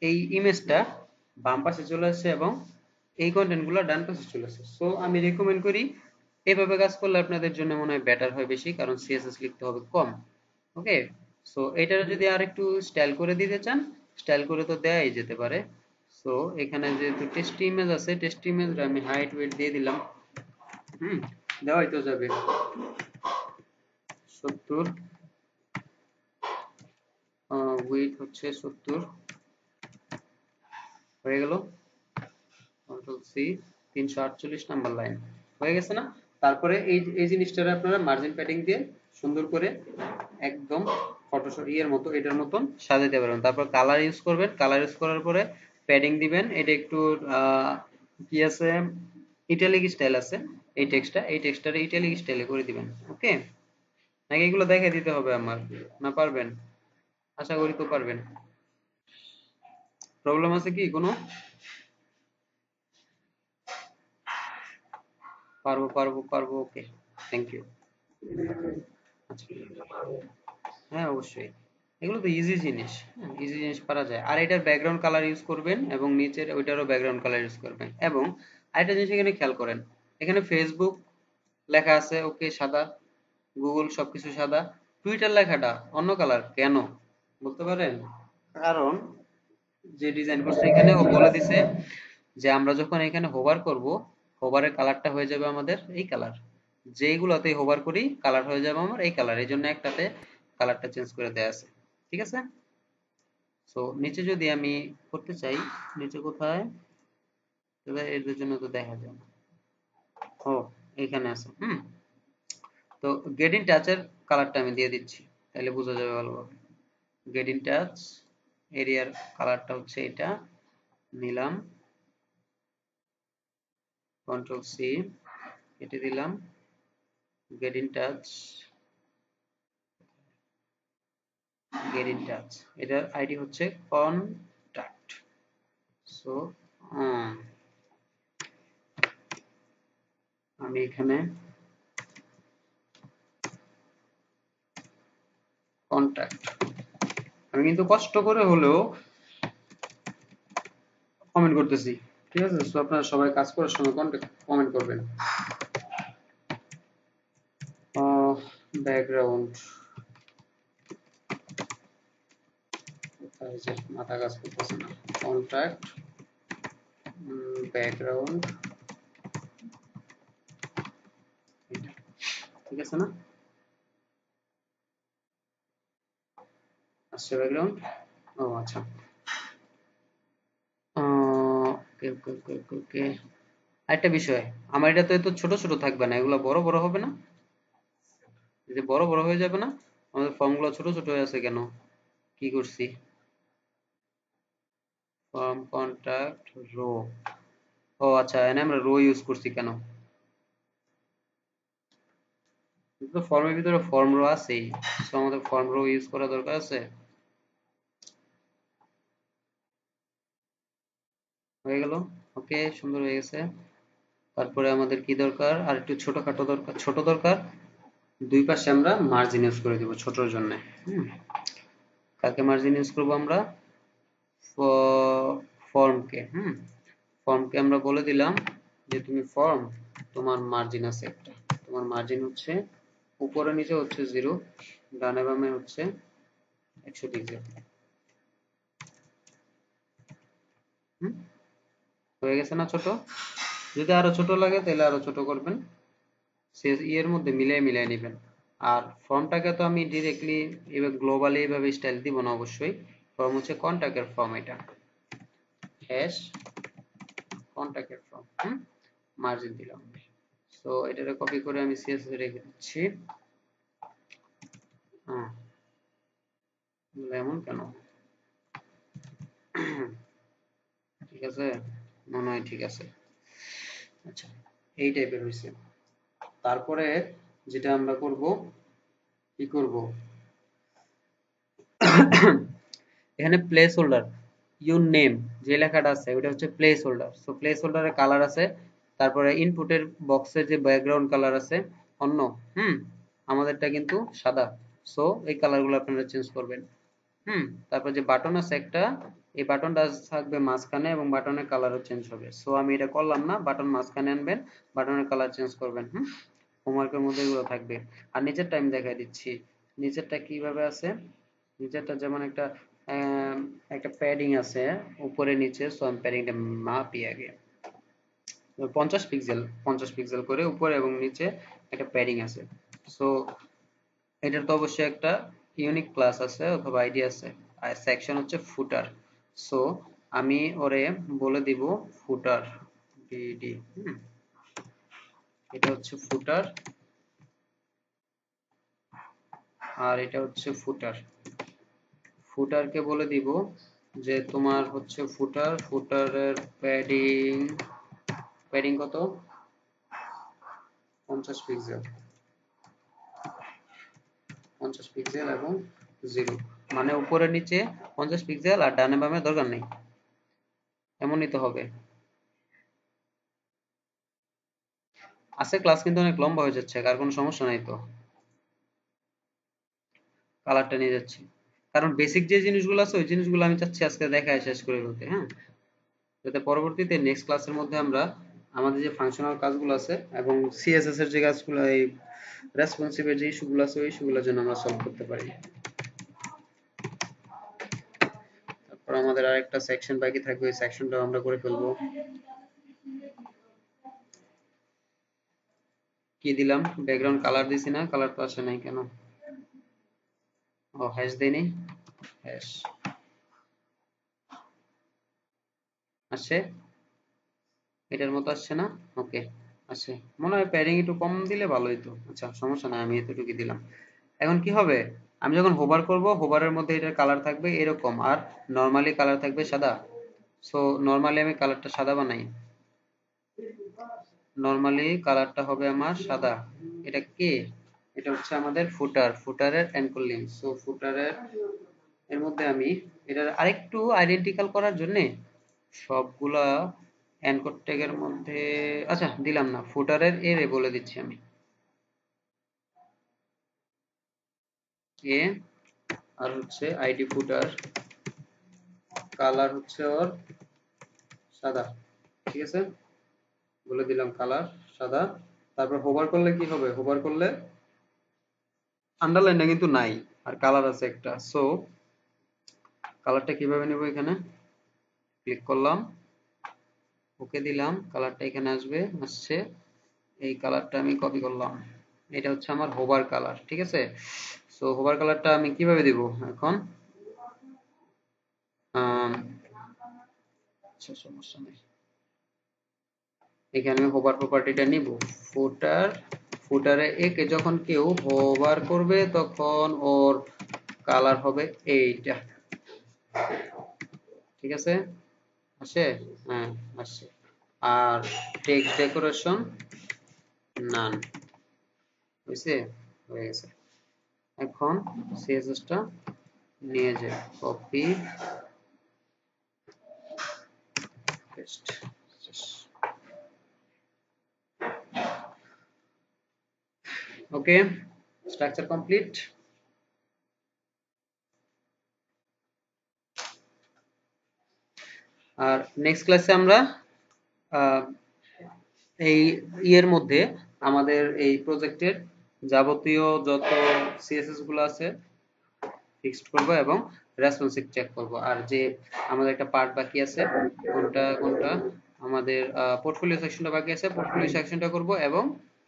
Speaker 1: এই ইমেজটা বাম পাশে চলে আসছে এবং এই কন্টেন্ট গুলো ডান পাশে চলে আসছে। সো আমি রেকমেন্ড করি এভাবে কাজ করলে আপনাদের জন্য মনে হয় বেটার হয় বেশি, কারণ সিএসএস লিখতে হবে কম। ওকে, সো এটার যদি আর একটু স্টাইল করে দিতে চান, স্টাইল করে তো দেয়াই যেতে পারে। সো এখানে যেহেতু টেস্ট ইমেজ আছে, টেস্ট ইমেজ আমি হাইট ওয়েট দিয়ে দিলাম, হুম দেওয়াই তো যাবে 70, ওয়েট হচ্ছে 70, হয়ে গেল, কন্ট্রোল সি, 348 নাম্বার লাইন হয়ে গেছে না? তারপরে এই জিনিসটারে আপনারা মার্জিন প্যাডিং দিয়ে সুন্দর করে একদম ফটোশপ ইয়ের মতো, এটার মতন সাজাতে পারবেন। তারপর কালার ইউজ করবেন, কালার ইউজ করার পরে প্যাডিং দিবেন, এটা একটু কি আছে, ইটালিক স্টাইল আছে, এই টেক্সটটারে ইটালিক স্টাইলে করে দিবেন, ওকে। নাকি এগুলো দেখে দিতে হবে আমার, না পারবেন? আশা করি তো পারবেন। প্রবলেম আছে কি কোনো? পারবো, ওকে, থ্যাংক ইউ। আচ্ছা, হ্যাঁ অবশ্যই, এগুলো তো ইজি জিনিস, ইজি জিনিস পারা যায়। আর এটার ব্যাকগ্রাউন্ড কালার ইউজ করবেন এবং নিচের ওইটারও ব্যাকগ্রাউন্ড কালার ইউজ করবেন। এবং আরেকটা জিনিস এখানে খেয়াল করেন, এখানে ফেসবুক লেখা আছে ওকে সাদা, গুগল সবকিছু সাদা, টুইটার লেখাটা অন্য কালার কেন বলতে পারেন? কারণ যে ডিজাইন করছে এখানে ও বলে দিছে যে আমরা যখন এখানে হোভার করব, হোভারের কালারটা হয়ে যাবে আমাদের এই কালার, যেইগুলোতে হোভার করি কালার হয়ে যাবে আমার এই কালার, এই জন্য একটাতে কালারটা চেঞ্জ করে দেয়া আছে, ঠিক আছে। সো নিচে যদি আমি করতে চাই, নিচে কোথায়, তাহলে এর জন্য তো দেখা যায় না, ও এখানে আছে, তো গেট ইন টাচের কালারটা আমি দিয়ে দিচ্ছি, তাহলে বোঝা যাবে ভালোভাবে। গেট ইন টাচ এরিয়ার কালারটা হচ্ছে এটা, নিলাম, কন্ট্রোল সি, কেটে দিলাম, get in touch, get in touch, এটার আইডি হচ্ছে কন্টাক্ট। সো আমি এখানে কন্টাক্ট, আমি কিন্তু কষ্ট করে হলেও কমেন্ট করতেছি, ঠিক আছে? সো আপনারা সবাই কাজ করার সময় কমেন্ট করবেন। ব্যাকগ্রাউন্ড, মাথা কাজ করতেছে না। কন্ট্রাক্ট ব্যাকগ্রাউন্ড, ঠিক আছে না? আসছে ব্যাকগ্রাউন্ড। ও আচ্ছা, ওকে ওকে ওকে ওকে ওকে। আরেকটা বিষয়, আমার এটা তো এত ছোট ছোট থাকবে না, এগুলো বড় বড় হবে না? এই যে বড় বড় হয়ে যাবে না? আমাদের ফর্মগুলো ছোট ছোট হয়ে আছে কেন? কি করছি? ফর্ম কন্ট্রাক্ট রো, ও আচ্ছা, এখানে আমরা রো ইউজ করছি কেন? কিন্তু ফর্মের ভিতরে ফর্ম রো আছেই, তো আমাদের ফর্ম রো ইউজ করা দরকার আছে। হয়ে গেল, ওকে, সুন্দর হয়ে গেছে। তারপরে আমাদের কি দরকার? আর একটু ছোটখাটো দরকার, ছোট দরকার। দুই পাশে আমরা মার্জিন ইউজ করে দিব ছোটর জন্য। হুম, কাকে মার্জিন ইউজ করব আমরা? ফর্মকে। ফর্মকে আমরা বলে দিলাম যে তুমি ফর্ম, তোমার মার্জিন আছে একটা, তোমার মার্জিন হচ্ছে উপরে নিচে হচ্ছে 0, ডানে বামে হচ্ছে 100 পিক্সেল। হুম, হয়ে গেছে না ছোট? যদি আরো ছোট লাগে তাহলে আরো ছোট করবেন, সে এর মধ্যে মিলিয়ে মিলিয়ে নেবেন। আর ফর্মটাকে তো আমি ডিরেক্টলি এভাবে গ্লোবালি এভাবে স্টাইল দিব না অবশ্যই। ফর্ম হচ্ছে কন্টাক্টের ফর্ম, এটা হ্যাশ কন্টাক্টের ফর্ম। মার্জিন দিলাম। সো এটাকে কপি করে আমি সিএসএস রেখে দিচ্ছি। এমন কেন? ঠিক আছে, মনে হয় ঠিক আছে। আচ্ছা, এই টাইপের হয়েছে। তারপরে যেটা আমরা করব, কি করব, এখানে প্লেস হোল্ডার, ইউর নেম যে লেখাটা আছে ওটা হচ্ছে প্লেস হোল্ডার। সো প্লেস হোল্ডারের কালার আছে, তারপরে ইনপুটের বক্সের যে ব্যাকগ্রাউন্ড কালার আছে অন্য, হুম, আমাদেরটা কিন্তু সাদা। সো এই কালারগুলো আপনারা চেঞ্জ করবেন। তারপর যে বাটন আছে একটা, এই বাটনটা থাকবে মাঝখানে এবং বাটনের কালারও চেঞ্জ হবে। সো আমি এটা করলাম না, বাটন মাঝখানে আনবেন, বাটনের কালার চেঞ্জ করবেন। হোমওয়ার্কের মধ্যে এগুলো থাকবে। আর নিচেরটা আমি দেখাই দিচ্ছি, নিচেরটা কিভাবে আছে। নিচেরটা যেমন একটা একটা প্যাডিং আছে উপরে নিচে। সো আমি প্যাডিংটা মাপি আগে। 50 পিক্সেল, 50 পিক্সেল করে উপরে এবং নিচে একটা প্যাডিং আছে। সো এটার তো অবশ্যই একটা ইউনিক ক্লাস আছে অথবা আইডি আছে, আর সেকশন হচ্ছে ফুটার। সো আমি ওরে বলে দিব ফুটার ডিডি। এটা হচ্ছে ফুটার, আর এটা হচ্ছে ফুটার। ফুটারকে বলে দিব যে তোমার হচ্ছে ফুটার, ফুটারের প্যাডিং, প্যাডিং কত? 50 পিক্সেল, 50 পিক্সেল এবং 0, মানে উপরে নিচে 50 পিক্সেল আর ডানে বামে দরকার নেই, এমনই তো হবে। আছে, ক্লাস কিন্তু অনেক লম্বা হয়ে যাচ্ছে, আর কোনো সমস্যা নাই তো? কালারটা নিয়ে যাচ্ছি কারণ বেসিক যে জিনিসগুলো আছে ওই জিনিসগুলো আমি চাচ্ছি আজকে দেখায় শেষ করে ফেলতে, হ্যাঁ, যাতে পরবর্তীতে নেক্সট ক্লাসের মধ্যে আমরা আমাদের যে ফাংশনাল কাজগুলো আছে এবং সিএসএস এর যে কাজগুলো, এই রেসপন্সিভের যে ইস্যুগুলো আছে ওই ইস্যুগুলোর জন্য আমরা সলভ করতে পারি। তারপর আমাদের আরেকটা সেকশন বাকি থাকবে, ওই সেকশনটাও আমরা করে ফেলবো। কি দিলাম? ব্যাকগ্রাউন্ড কালার দিছি না? কালার তো আসে নাই কেন? ও হ্যাশ দেইনি, হ্যাশ আসছে, এটার মতো আসছে না? ওকে, আসছে। মনে হয় প্যাডিং একটু কম দিলে ভালো হতো। আচ্ছা, সমস্যা নাই, আমি এতটুকু দিলাম। এখন কি হবে? আমি যখন হোভার করব, হোভারের মধ্যে এটার কালার থাকবে এরকম, আর নরমালি কালার থাকবে সাদা। সো নরমালি আমি কালারটা সাদা বানাই, নরমালি কালারটা হবে আমার সাদা। এটা কি? এটা হচ্ছে আমাদের ফুটার, ফুটারের অ্যাঙ্কর লিঙ্ক। সো ফুটারের এর মধ্যে আমি এটার আরেকটু আইডেন্টিক্যাল করার জন্য সবগুলা অ্যাঙ্কর ট্যাগের মধ্যে, আচ্ছা দিলাম না, ফুটারের এরে বলে দিচ্ছি আমি এ, আর হচ্ছে আইডি ফুটার, কালার হচ্ছে ওর সাদা, ঠিক আছে, বলে দিলাম কালার সাদা। তারপর হোভার করলে কি হবে, হোভার করলে আন্ডারলাইনটা কিন্তু নাই, আর কালার আছে একটা। সো কালারটা কিভাবে নেব, এখানে ক্লিক করলাম, ওকে দিলাম, কালারটা এখানে আসবে, আসছে, এই কালারটা আমি কপি করলাম, এটা হচ্ছে আমার হোভার কালার, ঠিক আছে। সো হোভার কালারটা আমি কিভাবে দিব এখন, আচ্ছা সমস্যা নেই, এখানে আমি হোভার প্রপার্টিটা নিব, ফুটার, ফুটারে একে যখন কেউ হোভার করবে তখন ওর কালার হবে এইটা, ঠিক আছে, আসে, হ্যাঁ আসছে। আর টেক্সট ডেকোরেশন নান, হয়েছে, হয়ে গেছে। এখন সিএসএসটা নিয়ে যাই, কপি পেস্ট, ওকে, স্ট্রাকচার কমপ্লিট। আর নেক্সট ক্লাসে আমরা এই ইয়ের মধ্যে আমাদের এই প্রজেক্টের যাবতীয় যত সিএসএস গুলো আছে ফিক্সড করব এবং রেসপন্সিভ চেক করব। আর যে আমাদের একটা পার্ট বাকি আছে, কোনটা কোনটা আমাদের পোর্টফোলিও সেকশনটা বাকি আছে, পোর্টফোলিও সেকশনটা করব এবং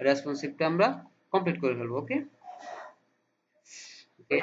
Speaker 1: রেসপন্সিভটা আমরা কমপ্লিট করে ফেলবো। ওকে, ওকে।